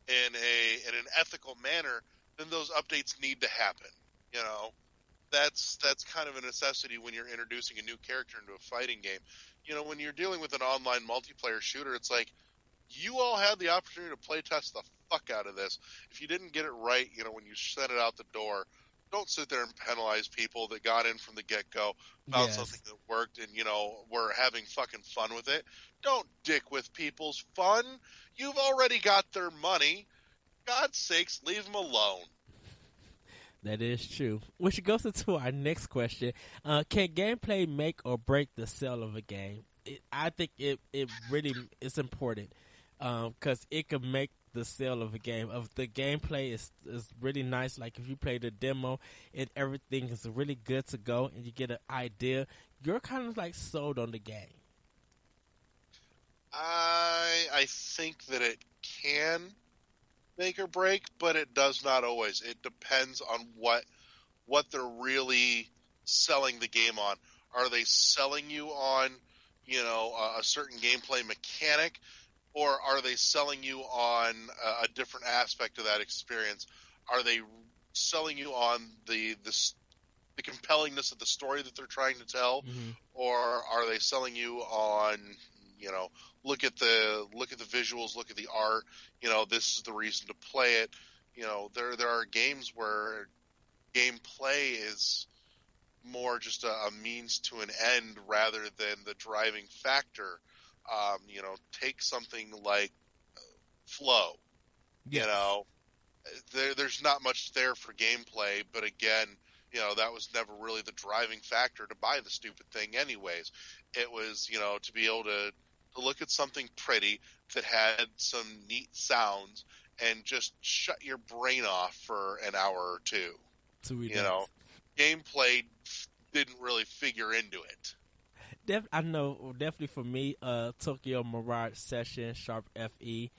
in an ethical manner, then those updates need to happen. That's kind of a necessity when you're introducing a new character into a fighting game. When you're dealing with an online multiplayer shooter, it's like, you all had the opportunity to play test the fuck out of this. If you didn't get it right, when you sent it out the door, don't sit there and penalize people that got in from the get-go, found Yes. something that worked, and, were having fucking fun with it. Don't dick with people's fun. You've already got their money. God's sakes, leave them alone. That is true. Which goes into our next question. Can gameplay make or break the sale of a game? I think it really is important because it can make the sale of a game. If the gameplay is really nice, like if you play the demo and everything is really good to go and you get an idea, you're kind of like sold on the game. I think that it can make or break, but it does not always. It depends on what they're really selling the game on. Are they selling you on, a certain gameplay mechanic, or are they selling you on a different aspect of that experience? Are they selling you on the compellingness of the story that they're trying to tell, or are they selling you on, look at the visuals, look at the art, this is the reason to play it. There are games where gameplay is more just a means to an end rather than the driving factor. Take something like Flow. Yes. There's not much there for gameplay, but again, that was never really the driving factor to buy the stupid thing anyways. It was, to be able to look at something pretty that had some neat sounds and just shut your brain off for an hour or two. Gameplay didn't really figure into it. I know, definitely for me, Tokyo Mirage Session, Sharp FE,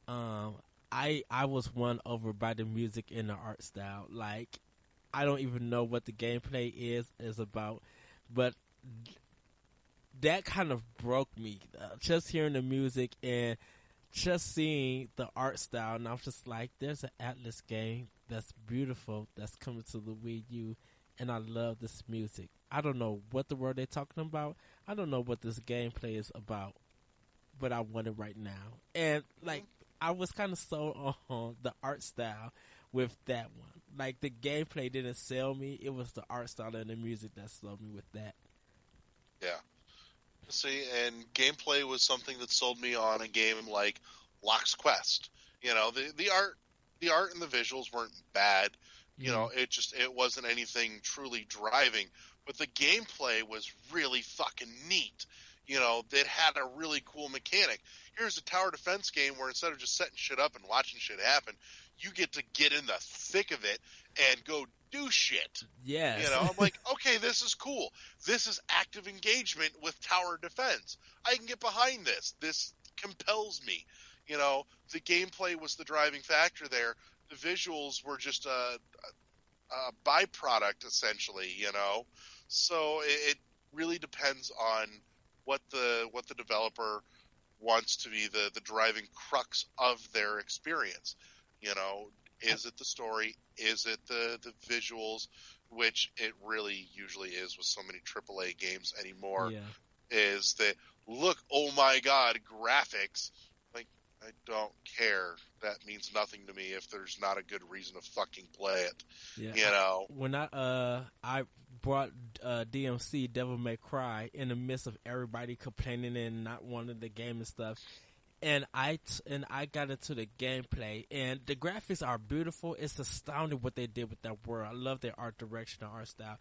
I was won over by the music and the art style. Like, I don't even know what the gameplay is about, but that kind of broke me. Just hearing the music and just seeing the art style, and I was just like, there's an Atlas game that's beautiful that's coming to the Wii U, and I love this music. I don't know what the word they're talking about. I don't know what this gameplay is about, but I want it right now. And like, I was kind of sold on the art style with that one. Like, the gameplay didn't sell me. It was the art style and the music that sold me with that. Yeah. See, and gameplay was something that sold me on a game like Lock's Quest. The art and the visuals weren't bad. It wasn't anything truly driving, but the gameplay was really fucking neat. It had a really cool mechanic. Here's a tower defense game where instead of just setting shit up and watching shit happen, you get to get in the thick of it and go do shit. Yes. I'm like, okay, this is cool. This is active engagement with tower defense. I can get behind this. This compels me. The gameplay was the driving factor there. The visuals were just a byproduct, essentially. So it really depends on what the developer wants to be the driving crux of their experience. Is it the story? Is it the visuals, which it really usually is with so many AAA games anymore? Yeah. Is that, look, oh my god, graphics. Like, I don't care. That means nothing to me if there's not a good reason to fucking play it. Yeah, You know? when I brought DMC Devil May Cry in the midst of everybody complaining and not wanting the game and stuff, and I got into the gameplay, and the graphics are beautiful. It's astounding what they did with that world. I love their art direction, and art style.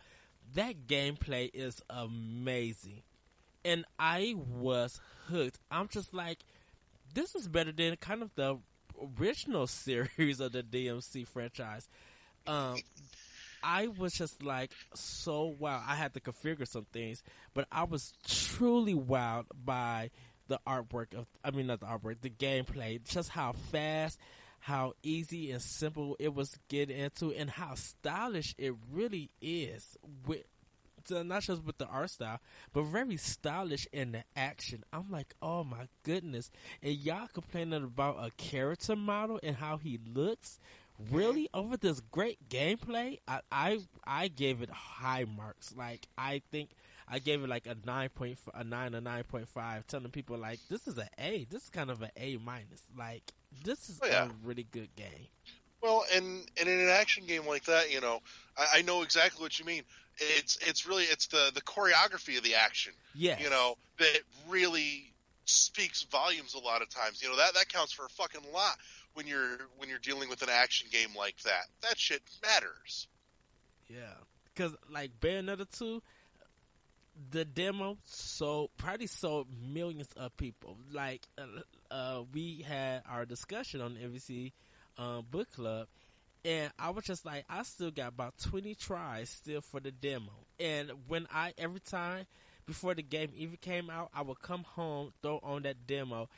That gameplay is amazing, and I was hooked. I'm just like, this is better than kind of the original series of the DMC franchise. Um, I was just like so wow. I had to configure some things, but I was truly wowed by the artwork of. I mean, not the artwork, the gameplay. Just how fast, how easy and simple it was to get into, and how stylish it really is. With so not just with the art style, but very stylish in the action. I'm like, oh my goodness! And y'all complaining about a character model and how he looks. Really, over this great gameplay, I gave it high marks. Like, I think I gave it like a 9.5, telling people like, this is an A. This is kind of an A minus. Like, this is a really good game. Well, and in an action game like that, you know, I know exactly what you mean. It's really the choreography of the action. Yes. You know, that really speaks volumes a lot of times. You know, that counts for a fucking lot when you're dealing with an action game like that. That shit matters. Yeah. Because, like, Bayonetta 2, the demo probably sold millions of people. Like, we had our discussion on the MVC book club, and I was just like, I still got about 20 tries still for the demo. And when every time before the game even came out, I would come home, throw on that demo,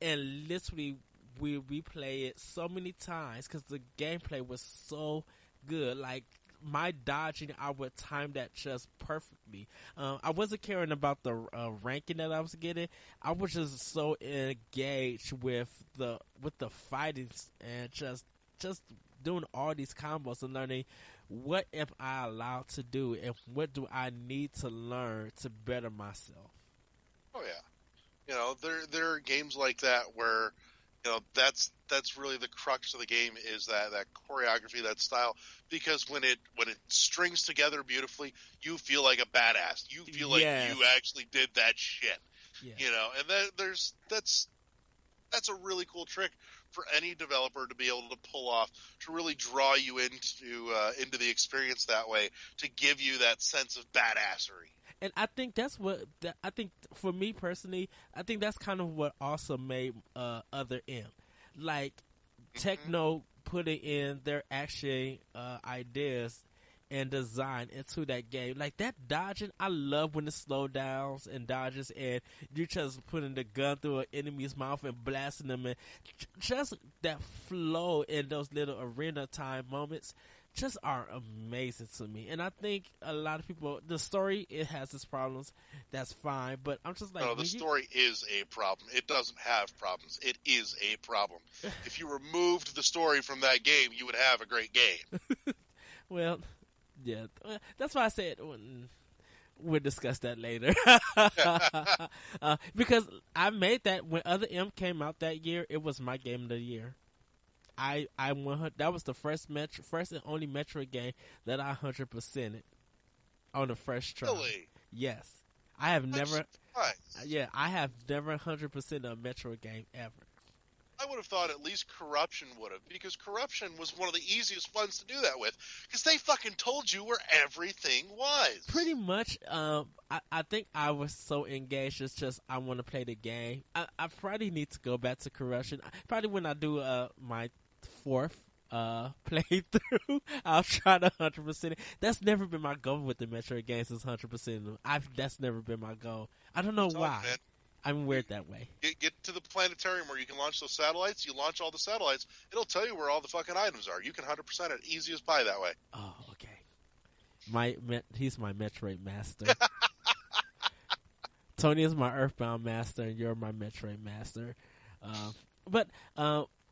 and literally we replay it so many times because the gameplay was so good. Like, my dodging, I would time that just perfectly. I wasn't caring about the ranking that I was getting. I was just so engaged with the fighting and just doing all these combos and learning what am I allowed to do and what do I need to learn to better myself. Oh yeah, you know, there are games like that where, you know, that's really the crux of the game is that choreography, that style, because when it strings together beautifully, you feel like a badass. You feel like you actually did that shit. Yeah. You know, and that's a really cool trick for any developer to be able to pull off, to really draw you into the experience that way, to give you that sense of badassery. And I think that's I think for me personally, I think that's kind of what also made Other M. Like, Techno putting in their action ideas and design into that game. Like, that dodging, I love when it slow downs and dodges and you're just putting the gun through an enemy's mouth and blasting them, and just that flow in those little arena time moments just are amazing to me. And I think a lot of people, the story, it has its problems. That's fine. But I'm just like, no, the story is a problem. It doesn't have problems. It is a problem. If you removed the story from that game, you would have a great game. Well, yeah, that's why I said we'll discuss that later. Because I made that when Other M came out that year. It was my game of the year. I that was the first and only Metroid game that I 100%ed on the first try. Really? Yes, I have never. Surprised. Yeah, I have never 100% a Metroid game ever. I would have thought at least Corruption would have, because Corruption was one of the easiest ones to do that with, because they fucking told you where everything was. Pretty much. I think I was so engaged. It's just I want to play the game. I probably need to go back to Corruption. Probably when I do my fourth playthrough, I'll try to 100% it. That's never been my goal with the Metroid games, is 100%. That's never been my goal. I don't know why. Man. I'm weird that way. Get to the planetarium where you can launch those satellites. You launch all the satellites. It'll tell you where all the fucking items are. You can 100% it. Easy as pie that way. Oh, okay. He's my Metroid master. Tony is my Earthbound master, and you're my Metroid master. But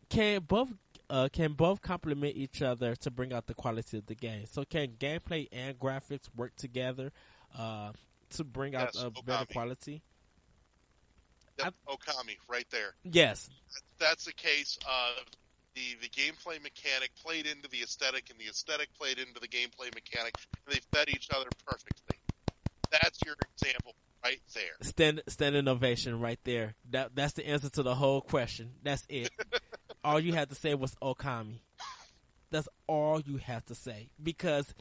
can both complement each other to bring out the quality of the game? So can gameplay and graphics work together to bring out a better quality? Yep, Okami, right there. Yes. That's a case of the gameplay mechanic played into the aesthetic, and the aesthetic played into the gameplay mechanic, and they fed each other perfectly. That's your example right there. Standing ovation right there. That's the answer to the whole question. That's it. All you had to say was Okami. That's all you have to say, because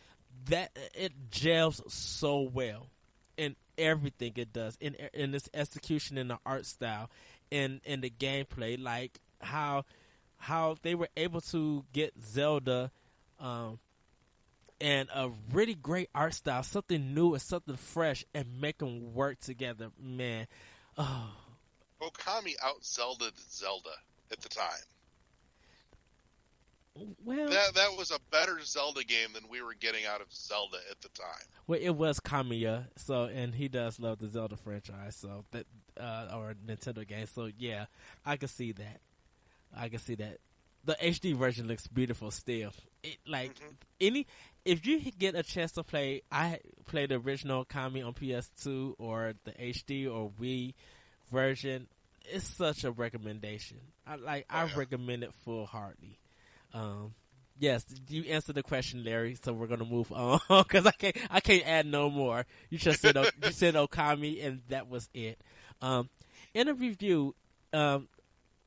that it gels so well in everything it does, in its execution, in the art style, in the gameplay, like how they were able to get Zelda and a really great art style, something new and something fresh, and make them work together. Man, Okami out-Zelda'd Zelda at the time. Well, that was a better Zelda game than we were getting out of Zelda at the time. Well, it was Kamiya, so, and he does love the Zelda franchise, so that or Nintendo game. So yeah, I can see that. The HD version looks beautiful still. If you get a chance to play, I played the original Kami on PS2 or the HD or Wii version. It's such a recommendation. I recommend it full-heartedly. Yes, you answered the question, Larry. So we're gonna move on because I can't add no more. You just said Okami, and that was it. In a review,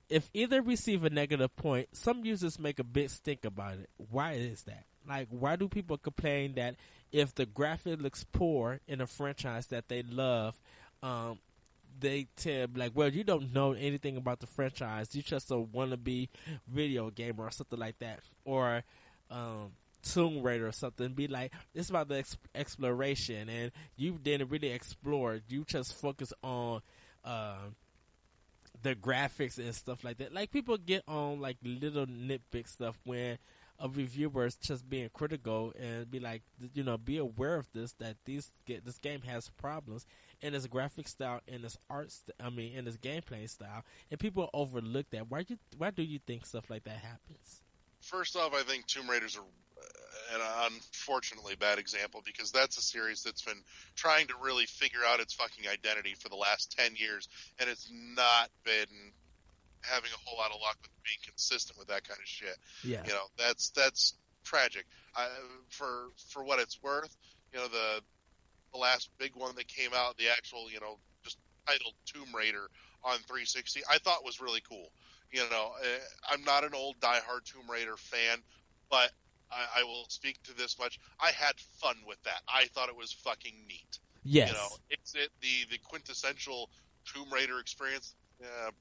if either receive a negative point, some users make a big stink about it. Why is that? Like, why do people complain that if the graphic looks poor in a franchise that they love, they tend like, well, you don't know anything about the franchise. You just a wannabe video gamer or something like that, or Tomb Raider or something. Be like, it's about the exploration, and you didn't really explore. You just focus on the graphics and stuff like that. Like, people get on like little nitpick stuff when a reviewer is just being critical, and be like, be aware of this, that this game has problems in its graphic style, in its in its gameplay style, and people overlook that. Why do you think stuff like that happens? First off, I think Tomb Raider's an unfortunately bad example, because that's a series that's been trying to really figure out its fucking identity for the last 10 years, and it's not been having a whole lot of luck with being consistent with that kind of shit. Yeah. That's tragic. For what it's worth, the last big one that came out, the actual, just titled Tomb Raider on 360, I thought was really cool. I'm not an old diehard Tomb Raider fan, but I will speak to this much. I had fun with that. I thought it was fucking neat. Yes. It's the quintessential Tomb Raider experience.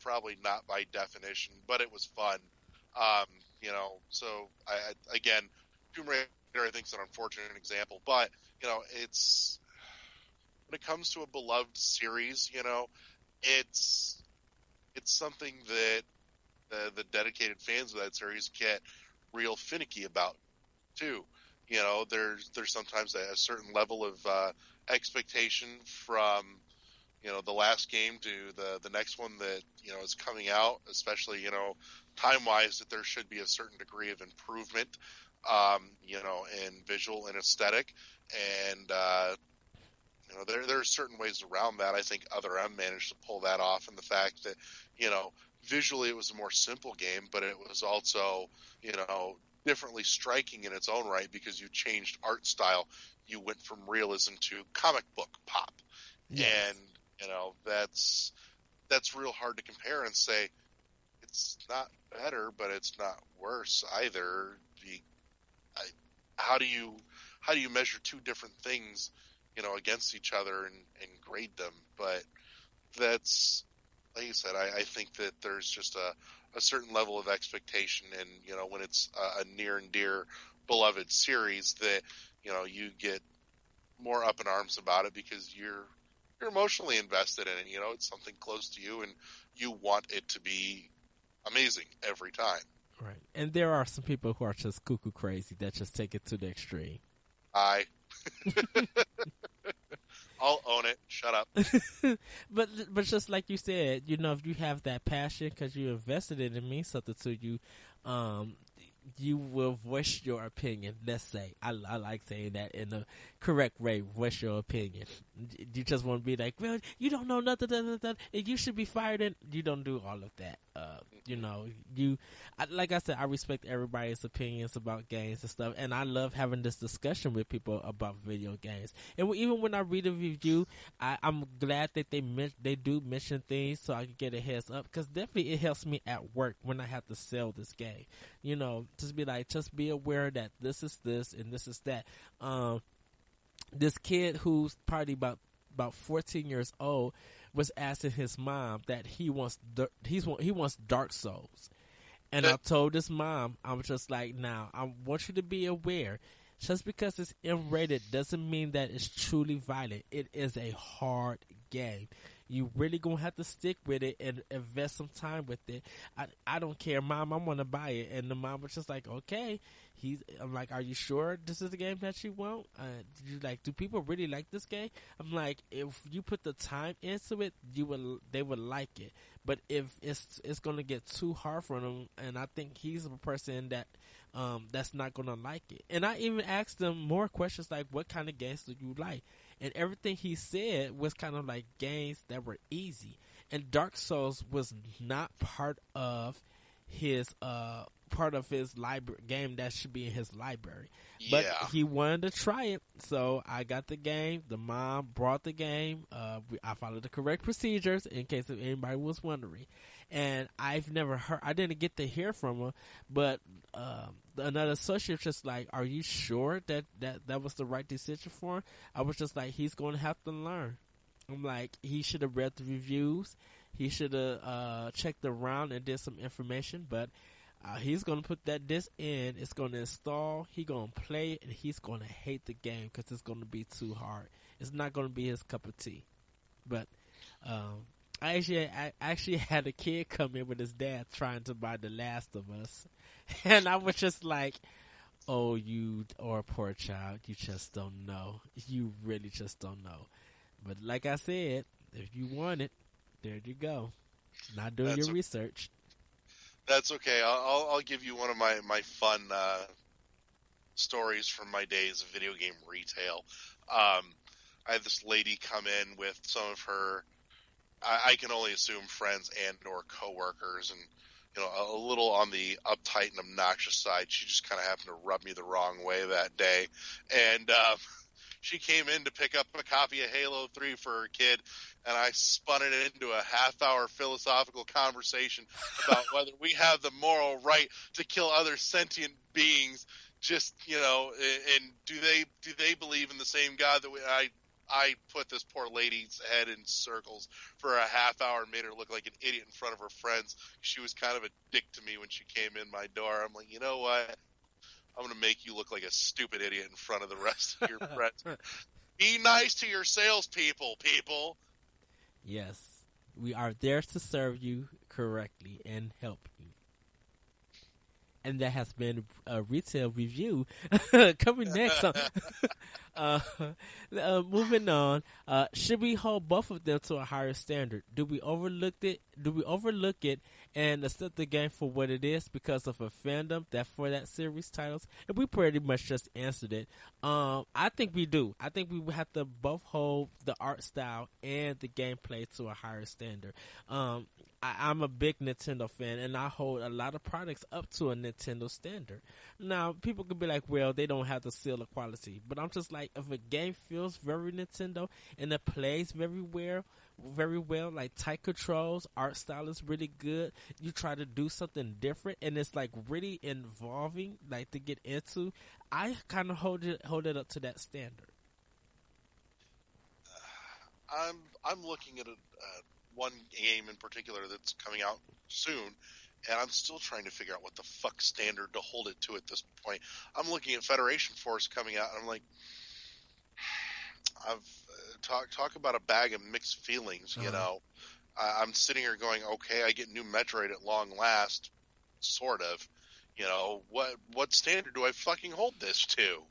Probably not by definition, but it was fun. So again, Tomb Raider, I think, is an unfortunate example, but it's, when it comes to a beloved series, it's something that the dedicated fans of that series get real finicky about too. There's sometimes a certain level of expectation from the last game to the next one that is coming out, especially time-wise, that there should be a certain degree of improvement in visual and aesthetic, and there are certain ways around that. I think Other M managed to pull that off, and the fact that visually it was a more simple game, but it was also differently striking in its own right, because you changed art style. You went from realism to comic book pop. Yes. And that's real hard to compare and say it's not better, but it's not worse either. How do you measure two different things, against each other and grade them? But that's, like you said, I think that there's just a certain level of expectation, and when it's a near and dear beloved series, that you get more up in arms about it, because you're emotionally invested in it. It's something close to you, and you want it to be amazing every time. Right. And there are some people who are just cuckoo crazy that just take it to the extreme. I'll own it. Shut up. But just like you said, if you have that passion because you invested in it, it means something to you. you will voice your opinion. Let's say I like saying that in the correct way. Voice your opinion. You just want to be like, well, you don't know nothing, and you should be fired. And you don't do all of that. You know, like I said, I respect everybody's opinions about games and stuff, and I love having this discussion with people about video games. And even when I read a review, I'm glad that they do mention things so I can get a heads up, because definitely it helps me at work when I have to sell this game. You know, just be aware that this is this and this is that. This kid who's probably about 14 years old was asking his mom that he wants Dark Souls, and I told his mom, I was just like, now I want you to be aware. Just because it's M-rated doesn't mean that it's truly violent. It is a hard game. You really gonna have to stick with it and invest some time with it. I don't care, Mom. I want to buy it. And the mom was just like, okay. I'm like, are you sure this is the game that you want? Do people really like this game? I'm like, if you put the time into it, they would like it. But if it's gonna get too hard for them, and I think he's a person that that's not gonna like it. And I even asked them more questions like, what kind of games do you like? And everything he said was kind of like games that were easy. And Dark Souls was not part of his library game that should be in his library. But he wanted to try it, so I got the game. The mom brought the game. I followed the correct procedures in case if anybody was wondering. And I didn't get to hear from her, but another associate just like, are you sure that was the right decision for him? I was just like, he's going to have to learn. I'm like, he should have read the reviews. He should have checked around and did some information, but he's going to put that disc in. It's going to install. He's going to play it, and he's going to hate the game because it's going to be too hard. It's not going to be his cup of tea. But I actually had a kid come in with his dad trying to buy The Last of Us. And I was just like, oh, you or poor child, you just don't know. You really just don't know. But like I said, if you want it, there you go. Not doing your research. That's okay. I'll give you one of my fun stories from my days of video game retail. I had this lady come in with some of her, I can only assume friends and or coworkers, and a little on the uptight and obnoxious side. She just kind of happened to rub me the wrong way that day, and she came in to pick up a copy of Halo 3 for her kid, and I spun it into a half-hour philosophical conversation about whether we have the moral right to kill other sentient beings. Just and do they believe in the same God that I put this poor lady's head in circles for a half hour and made her look like an idiot in front of her friends. She was kind of a dick to me when she came in my door. I'm like, you know what? I'm going to make you look like a stupid idiot in front of the rest of your friends. Be nice to your salespeople, people. Yes. We are there to serve you correctly and help you. And that has been a retail review. Coming next. Moving on. Should we hold both of them to a higher standard? Do we overlook it and accept the game for what it is because of a fandom for that series titles? And we pretty much just answered it. I think we do. I think we have to both hold the art style and the gameplay to a higher standard. I'm a big Nintendo fan, and I hold a lot of products up to a Nintendo standard. Now, people could be like, well, they don't have the seal of quality. But I'm just like, if a game feels very Nintendo and it plays very well, like tight controls, art style is really good, you try to do something different, and it's like really involving, like to get into, I kind of hold it up to that standard. I'm looking at one game in particular that's coming out soon, and I'm still trying to figure out what the fuck standard to hold it to at this point. I'm looking at Federation Force coming out, and I'm like, I've talk about a bag of mixed feelings. I'm sitting here going, okay, I get new Metroid at long last, sort of. What standard do I fucking hold this to?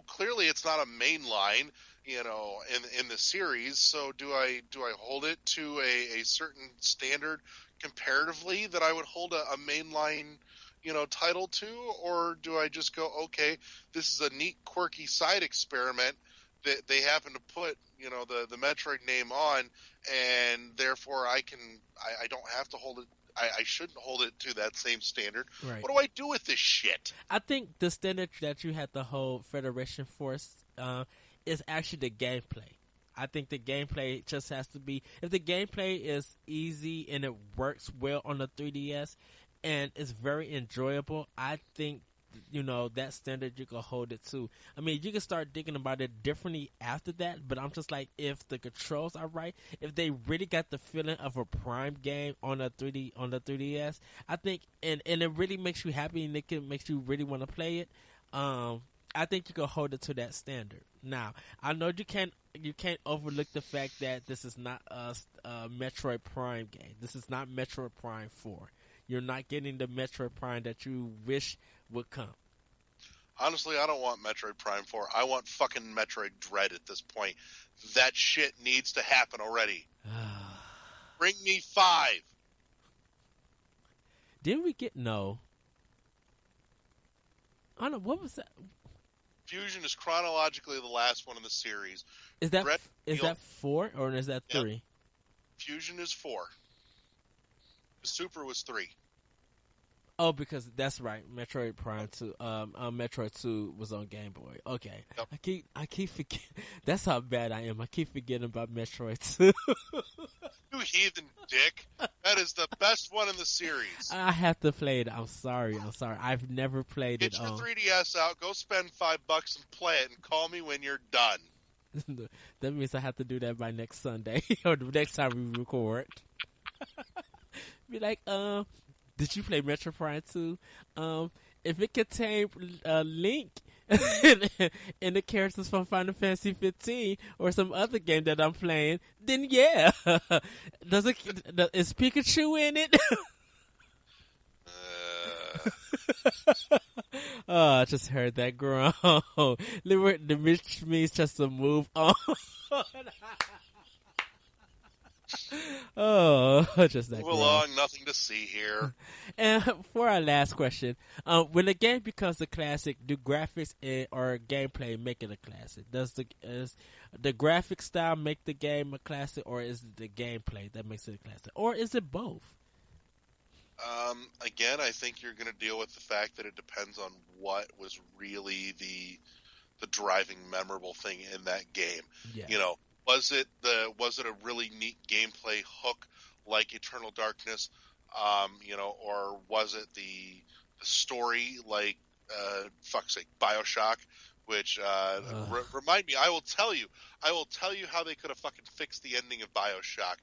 Clearly it's not a mainline. In the series, so do I hold it to a certain standard comparatively that I would hold a mainline, title to, or do I just go, okay, this is a neat, quirky side experiment that they happen to put, the Metroid name on, and therefore I don't have to hold it. I shouldn't hold it to that same standard. Right. What do I do with this shit? I think the standard that you have to hold Federation Force is actually the gameplay. I think the gameplay just has to be, if the gameplay is easy and it works well on the 3DS and it's very enjoyable, I think that standard you can hold it to. I mean, you can start thinking about it differently after that, but I'm just like, if the controls are right, if they really got the feeling of a Prime game on the 3DS, I think, and it really makes you happy and it makes you really want to play it. I think you can hold it to that standard. Now, I know you can't overlook the fact that this is not a Metroid Prime game. This is not Metroid Prime 4. You're not getting the Metroid Prime that you wish would come. Honestly, I don't want Metroid Prime 4. I want fucking Metroid Dread at this point. That shit needs to happen already. Bring me 5. Didn't we get no? I don't know, what was that? Fusion is chronologically the last one in the series. Is that 4 or is that 3? Yep. Fusion is 4. Super was 3. Oh, because that's right. Metroid Prime 2, Metroid 2 was on Game Boy. Okay. Yep. I keep forgetting. That's how bad I am. I keep forgetting about Metroid 2. You heathen dick. That is the best one in the series. I have to play it. I'm sorry. I've never played it. Get your 3DS out. Go spend $5 and play it, and call me when you're done. That means I have to do that by next Sunday or the next time we record. Be like, did you play Metroid Prime 2? If it contained Link and the characters from Final Fantasy 15 or some other game that I'm playing, then yeah. Is Pikachu in it? Oh, I just heard that groan. Which means just to move on. Oh, just that. Move along, nothing to see here. And for our last question, when a game becomes a classic, do graphics or gameplay make it a classic? Is the graphic style make the game a classic, or is it the gameplay that makes it a classic, or is it both? Again, I think you're going to deal with the fact that it depends on what was really the driving, memorable thing in that game. Yes. Was it a really neat gameplay hook like Eternal Darkness, or was it the story like fuck's sake, BioShock, which remind me, I will tell you how they could have fucking fixed the ending of BioShock.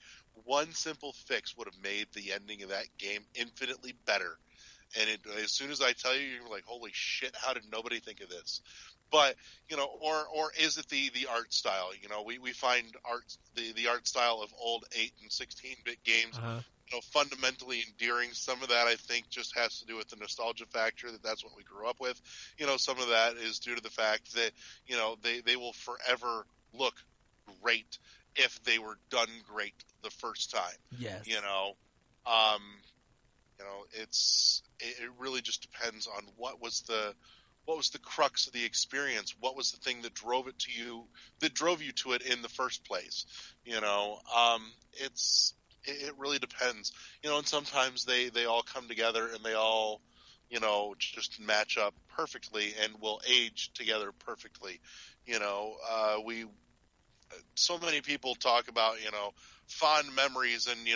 One simple fix would have made the ending of that game infinitely better. And as soon as I tell you, you're like, holy shit, how did nobody think of this? But, or is it the art style? We find the art style of old 8 and 16-bit games, fundamentally endearing. Some of that, I think, just has to do with the nostalgia factor, that's what we grew up with. Some of that is due to the fact that, they will forever look great if they were done great the first time. Yes. It really just depends on what was the crux of the experience, what was the thing that drove you to it in the first place. It really depends. And sometimes they all come together and they all, just match up perfectly and will age together perfectly. So many people talk about, fond memories and,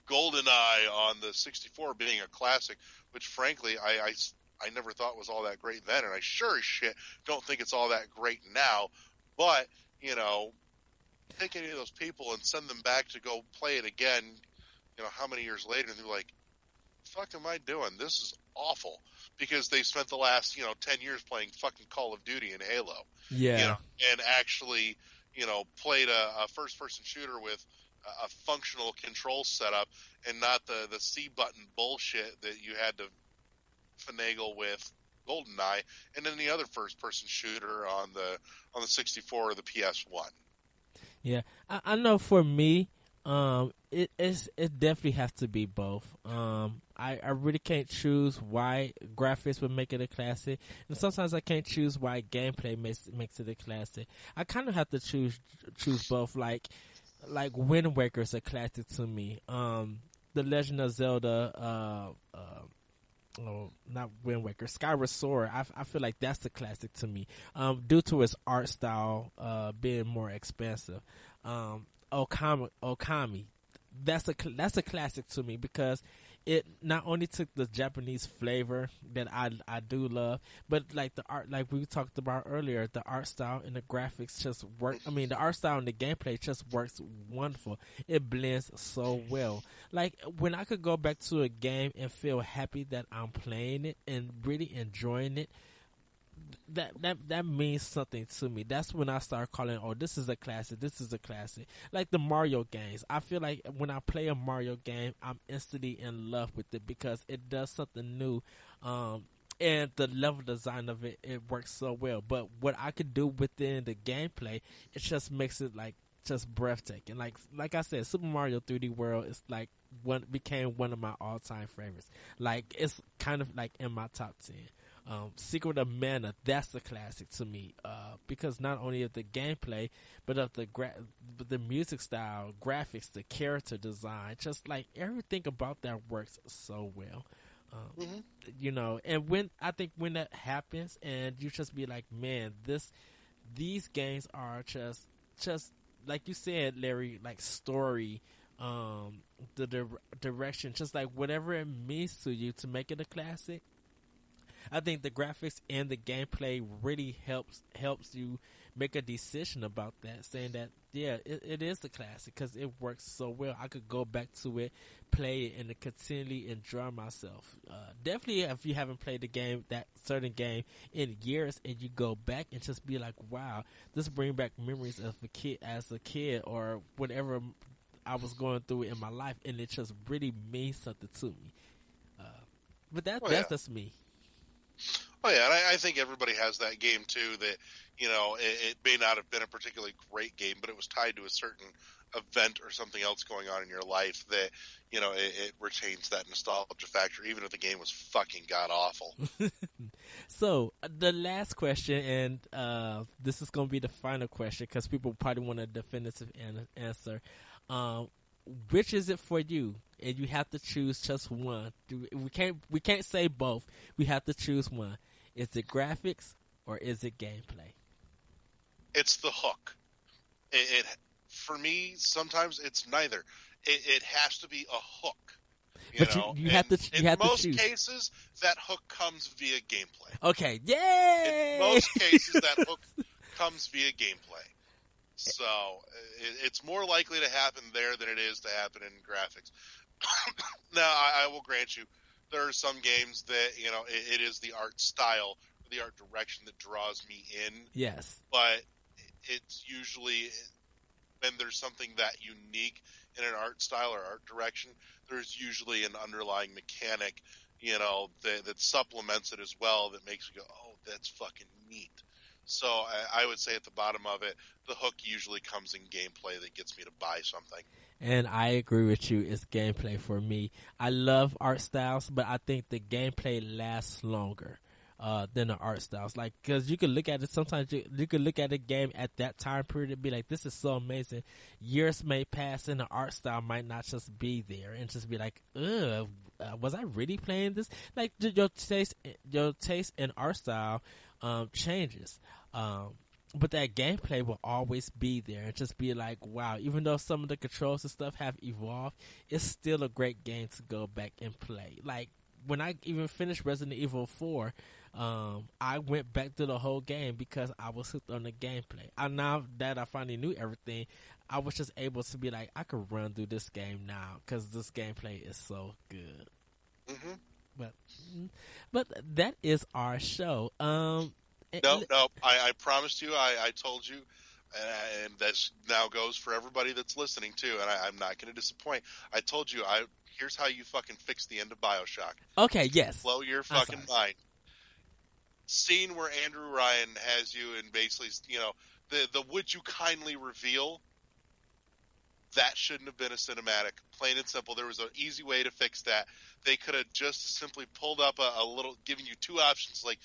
GoldenEye on the 64 being a classic, which frankly, I never thought was all that great then, and I sure as shit don't think it's all that great now. But, take any of those people and send them back to go play it again, how many years later, and they're like, fuck am I doing? This is awful. Because they spent the last, 10 years playing fucking Call of Duty and Halo. Yeah. And actually, played a first-person shooter with a functional control setup and not the C button bullshit that you had to finagle with GoldenEye, and then the other first-person shooter on the 64 or the PS1. Yeah, I know for me, it definitely has to be both. I really can't choose why graphics would make it a classic, and sometimes I can't choose why gameplay makes it a classic. I kind of have to choose both. Like Wind Waker is a classic to me. The Legend of Zelda, not Wind Waker, Skyward Sword. I feel like that's the classic to me. Due to its art style, being more expansive. Okami, that's a classic to me because it not only took the Japanese flavor that I do love, but like the art, like we talked about earlier, the art style and the graphics just work. I mean, the art style and the gameplay just works wonderful. It blends so well. Like when I could go back to a game and feel happy that I'm playing it and really enjoying it, that means something to me. That's when I start calling, oh, this is a classic. This is a classic. Like the Mario games. I feel like when I play a Mario game, I'm instantly in love with it because it does something new. And the level design of it works so well. But what I could do within the gameplay, it just makes it like just breathtaking. Like I said, Super Mario 3D World is like became one of my all time favorites. Like it's kind of like in my top 10. Secret of Mana, that's a classic to me, because not only of the gameplay, but of the music style, graphics, the character design, just like everything about that works so well. Mm-hmm. You know, and when that happens, and you just be like, man, these games are just like you said, Larry, like story, the direction, just like whatever it means to you to make it a classic. I think the graphics and the gameplay really helps you make a decision about that, saying that yeah, it is the classic because it works so well. I could go back to it, play it, and continually enjoy myself. Definitely, if you haven't played that certain game in years, and you go back and just be like, wow, this brings back memories of as a kid, or whatever I was going through in my life, and it just really means something to me. But that's just me. Oh yeah, and I think everybody has that game too. That it may not have been a particularly great game, but it was tied to a certain event or something else going on in your life that it retains that nostalgia factor, even if the game was fucking god awful. So the last question, and this is going to be the final question because people probably want a definitive answer. Which is it for you? And you have to choose just one. We can't say both. We have to choose one. Is it graphics or is it gameplay? It's the hook. It for me, sometimes it's neither. It has to be a hook. You have to. You have to choose. In most cases, that hook comes via gameplay. Okay, yay! In most cases, that hook comes via gameplay. So it's more likely to happen there than it is to happen in graphics. Now, I will grant you, there are some games that it is the art style, or the art direction that draws me in. Yes, but it's usually when there's something that unique in an art style or art direction, there's usually an underlying mechanic, that supplements it as well, that makes you go, oh, that's fucking neat. So I would say at the bottom of it, the hook usually comes in gameplay that gets me to buy something. And I agree with you. It's gameplay for me. I love art styles, but I think the gameplay lasts longer than the art styles. Like, because you can look at it, sometimes you can look at a game at that time period and be like, this is so amazing. Years may pass and the art style might not just be there, and just be like, ugh, was I really playing this? Like, your taste in art style changes. But that gameplay will always be there and just be like, wow, even though some of the controls and stuff have evolved, it's still a great game to go back and play. Like, when I even finished Resident Evil 4, I went back to the whole game because I was hooked on the gameplay. Now that I finally knew everything, I was just able to be like, I could run through this game now because this gameplay is so good. Mm-hmm. But that is our show. No, I promised you. I told you, and that now goes for everybody that's listening too. And I'm not going to disappoint. I told you. Here's how you fucking fix the end of BioShock. Okay, yes. Blow your fucking mind. Scene where Andrew Ryan has you, and basically, the would you kindly reveal. That shouldn't have been a cinematic, plain and simple. There was an easy way to fix that. They could have just simply pulled up a little, giving you two options, like,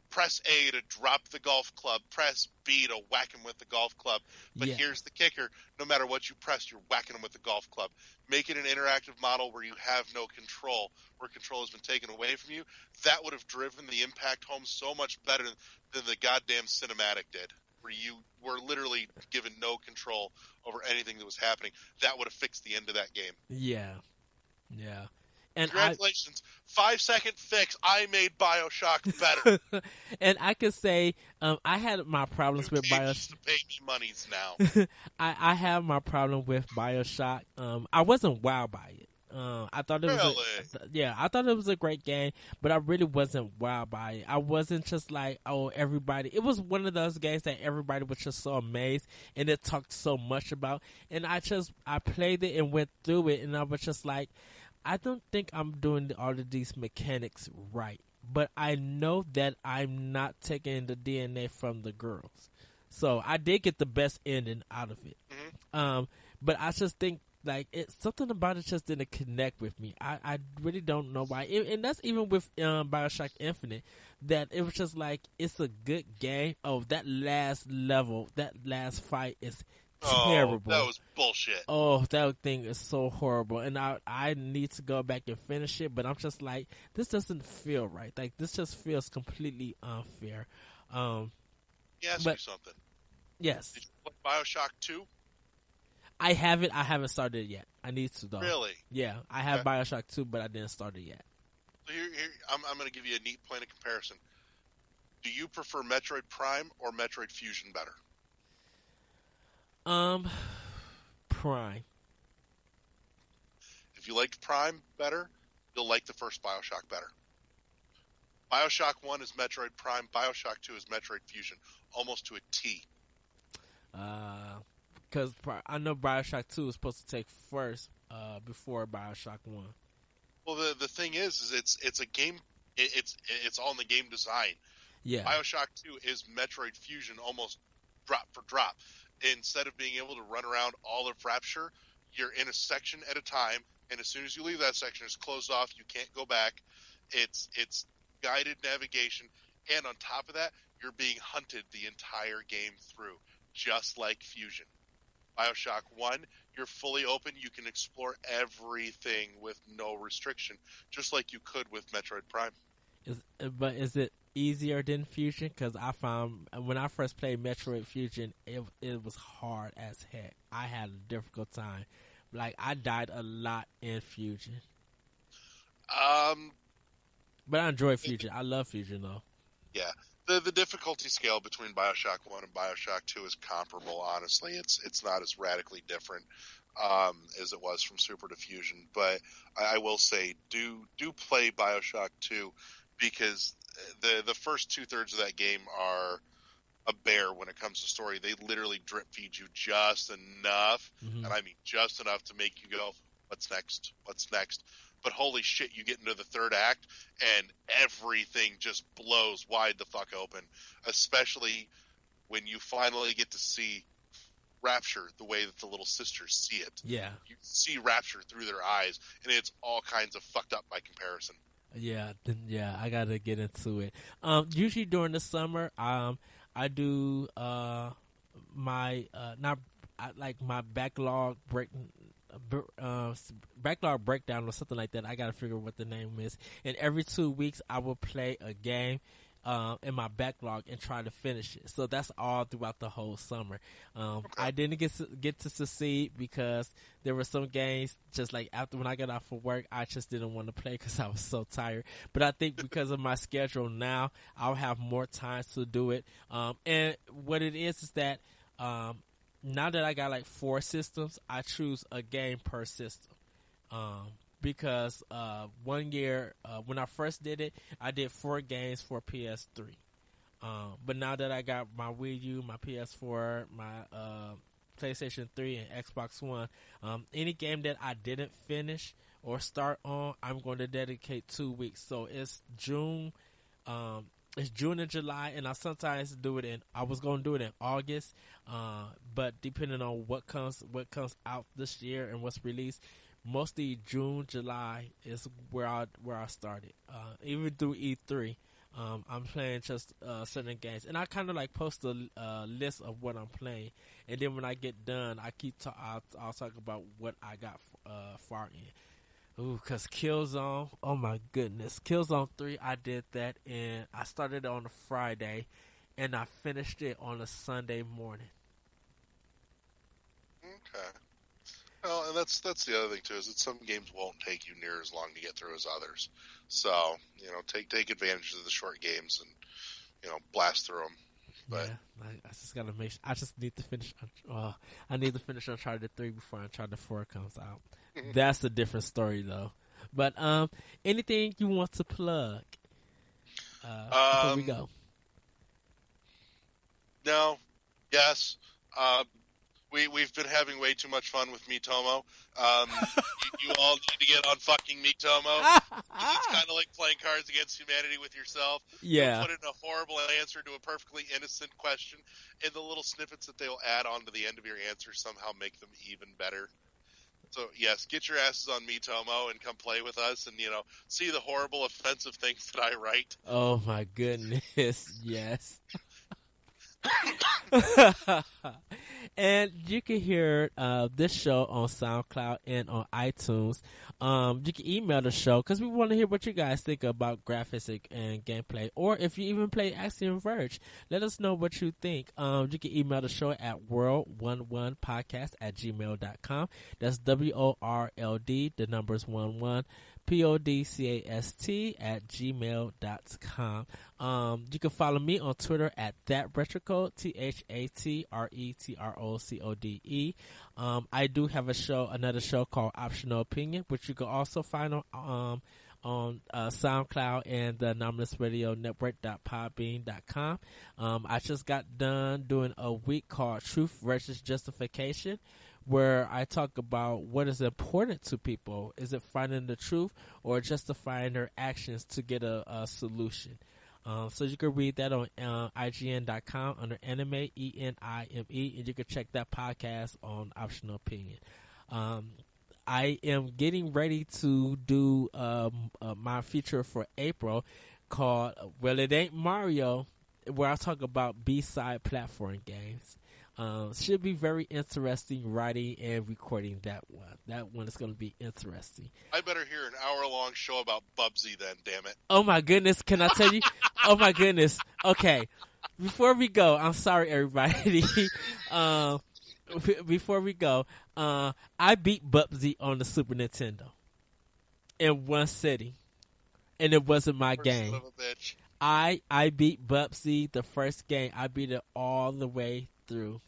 press A to drop the golf club, press B to whack him with the golf club. But Yeah. here's the kicker. No matter what you press, you're whacking him with the golf club. Make it an interactive model where you have no control, where control has been taken away from you. That would have driven the impact home so much better than the goddamn cinematic did, where you were literally given no control over anything that was happening. That would have fixed the end of that game. Yeah. And Congratulations, 5-second fix. I made BioShock better. and I could say I had my problems with BioShock. To pay me monies now. I have my problem with BioShock. I wasn't wowed by it. I thought it was I thought it was a great game, but I really wasn't wowed by it. I wasn't just like, oh, everybody. It was one of those games that everybody was just so amazed and it talked so much about. And I played it and went through it, and I was just like, I don't think I'm doing all of these mechanics right, but I know that I'm not taking the DNA from the girls. So I did get the best ending out of it. Mm-hmm. But I just think, like, something about it just didn't connect with me. I really don't know why. And that's even with BioShock Infinite, that it was just like, it's a good game. Oh, that last level, that last fight is terrible. Oh, that was bullshit. Oh, that thing is so horrible. And I need to go back and finish it, but I'm just like, this doesn't feel right. Like, this just feels completely unfair. Ask you something. Yes. Did you play BioShock 2? I haven't started it yet. I need to, though. Really? Yeah, I have BioShock 2, but I didn't start it yet. So here I'm going to give you a neat point of comparison. Do you prefer Metroid Prime or Metroid Fusion better? Prime. If you liked Prime better, you'll like the first BioShock better. BioShock 1 is Metroid Prime. BioShock 2 is Metroid Fusion, almost to a T. Because I know BioShock 2 is supposed to take first before BioShock 1. Well, the thing is it's a game. It's all in the game design. Yeah. BioShock 2 is Metroid Fusion, almost drop for drop. Instead of being able to run around all of Rapture, you're in a section at a time, and as soon as you leave that section, it's closed off. You can't go back. It's guided navigation, and on top of that, you're being hunted the entire game through, just like Fusion. BioShock 1, you're fully open. You can explore everything with no restriction, just like you could with Metroid Prime. But is it easier than Fusion? Because I found when I first played Metroid Fusion, it was hard as heck. I had a difficult time. Like, I died a lot in Fusion. But I enjoy Fusion. I love Fusion, though. Yeah. The difficulty scale between BioShock 1 and BioShock 2 is comparable, honestly. It's not as radically different as it was from Super to Fusion. But I will say, do play BioShock 2, because the first two-thirds of that game are a bear when it comes to story. They literally drip feed you just enough, and I mean just enough to make you go, what's next? What's next? But holy shit, you get into the third act, and everything just blows wide the fuck open, especially when you finally get to see Rapture the way that the little sisters see it. Yeah. You see Rapture through their eyes, and it's all kinds of fucked up by comparison. Yeah, I gotta get into it. Usually during the summer, I do my my backlog breakdown or something like that. I gotta figure what the name is. And every 2 weeks, I will play a game in my backlog and try to finish it. So that's all throughout the whole summer. I didn't get to succeed because there were some games just like after when I got off of work, I just didn't want to play because I was so tired. But I think because of my schedule now, I'll have more time to do it. And what it is that now that I got like 4 systems, I choose a game per system. Because 1 year when I first did it, I did 4 games for PS3. But now that I got my Wii U, my PS4, my PlayStation 3, and Xbox One, any game that I didn't finish or start on, I'm going to dedicate 2 weeks. So it's June. It's June and July, and I sometimes do it in. I was gonna do it in August, but depending on what comes out this year and what's released, mostly June, July is where I started. Even through E3, I'm playing just certain games, and I kind of like post a list of what I'm playing, and then when I get done, I'll talk about what I got far in. Ooh, cause Killzone, oh my goodness, Killzone 3, I did that, and I started it on a Friday, and I finished it on a Sunday morning. Okay. Well, and that's the other thing too, is that some games won't take you near as long to get through as others. So take advantage of the short games and blast through them. But yeah, I just gotta make. I just need to finish. I need to finish Uncharted 3 before Uncharted 4 comes out. That's a different story though. But anything you want to plug before we go? No. Yes. We've been having way too much fun with Miitomo. You all need to get on fucking Miitomo. It's kind of like playing Cards Against Humanity with yourself. Yeah. You'll put in a horrible answer to a perfectly innocent question, and the little snippets that they'll add on to the end of your answer somehow make them even better. So, yes, get your asses on Miitomo and come play with us and, see the horrible, offensive things that I write. Oh, my goodness. Yes. And you can hear this show on SoundCloud and on iTunes. You can email the show because we want to hear what you guys think about graphics and gameplay. Or if you even play Axiom Verge, let us know what you think. You can email the show at world11podcast@gmail.com. That's WORLD, the numbers 11. podcast@gmail.com. You can follow me on Twitter at ThatRetrocode, ThatRetrocode. I do have another show called Optional Opinion, which you can also find on SoundCloud and the Anomalous Radio Network.podbean.com. I just got done doing a week called Truth versus Justification, where I talk about what is important to people. Is it finding the truth or justifying their actions to get a solution? So you can read that on IGN.com under Anime, ENIME, and you can check that podcast on Optional Opinion. I am getting ready to do my feature for April called Well, It Ain't Mario, where I talk about B-side platform games. Should be very interesting writing and recording that one. That one is going to be interesting. I better hear an hour-long show about Bubsy then, damn it. Oh my goodness, can I tell you? Oh my goodness. Okay. Before we go, I'm sorry everybody. Before we go, I beat Bubsy on the Super Nintendo in one sitting. And it wasn't my game. Son of a bitch. I beat Bubsy the first game. I beat it all the way through.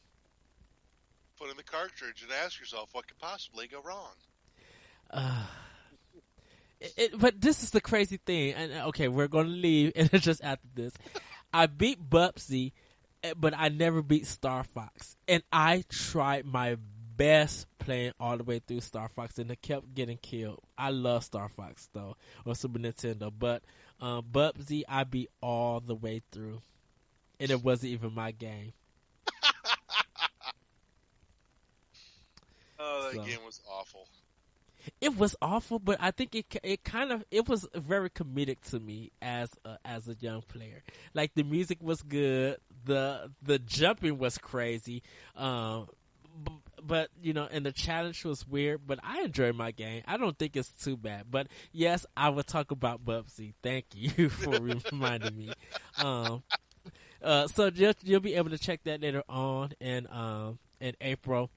Put in the cartridge and ask yourself what could possibly go wrong. But this is the crazy thing. And okay, we're going to leave and just after this. I beat Bubsy, but I never beat Star Fox. And I tried my best playing all the way through Star Fox, and it kept getting killed. I love Star Fox, though, on Super Nintendo. But Bubsy, I beat all the way through. And it wasn't even my game. Oh, that game was awful. It was awful, but I think it was very comedic to me as a young player. Like the music was good, the jumping was crazy, but and the challenge was weird. But I enjoyed my game. I don't think it's too bad. But yes, I will talk about Bubsy. Thank you for reminding me. So you'll be able to check that later on in April.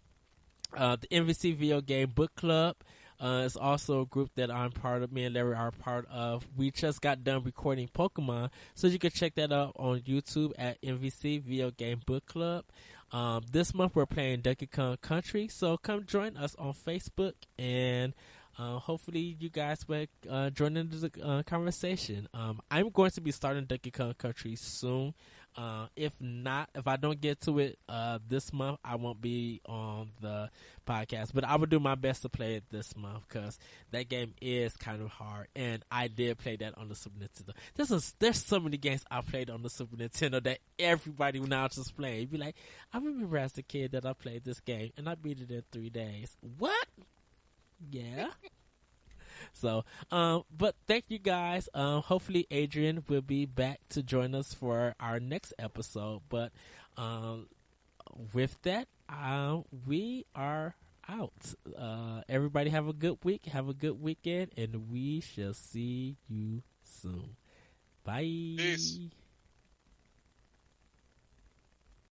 The MVC Video Game Book Club is also a group that I'm part of. Me and Larry are part of. We just got done recording Pokemon, so you can check that out on YouTube at MVC Video Game Book Club. This month we're playing Donkey Kong Country, so come join us on Facebook, and hopefully you guys will join into the conversation. I'm going to be starting Donkey Kong Country soon. If I don't get to it this month, I won't be on the podcast. But I will do my best to play it this month because that game is kind of hard, and I did play that on the Super Nintendo. There's so many games I played on the Super Nintendo that everybody now just play. You'd be like, I remember as a kid that I played this game and I beat it in 3 days. What? Yeah. So, but thank you guys. Hopefully Adrian will be back to join us for our next episode. But, with that, we are out. Everybody have a good week. Have a good weekend, and we shall see you soon. Bye. Peace.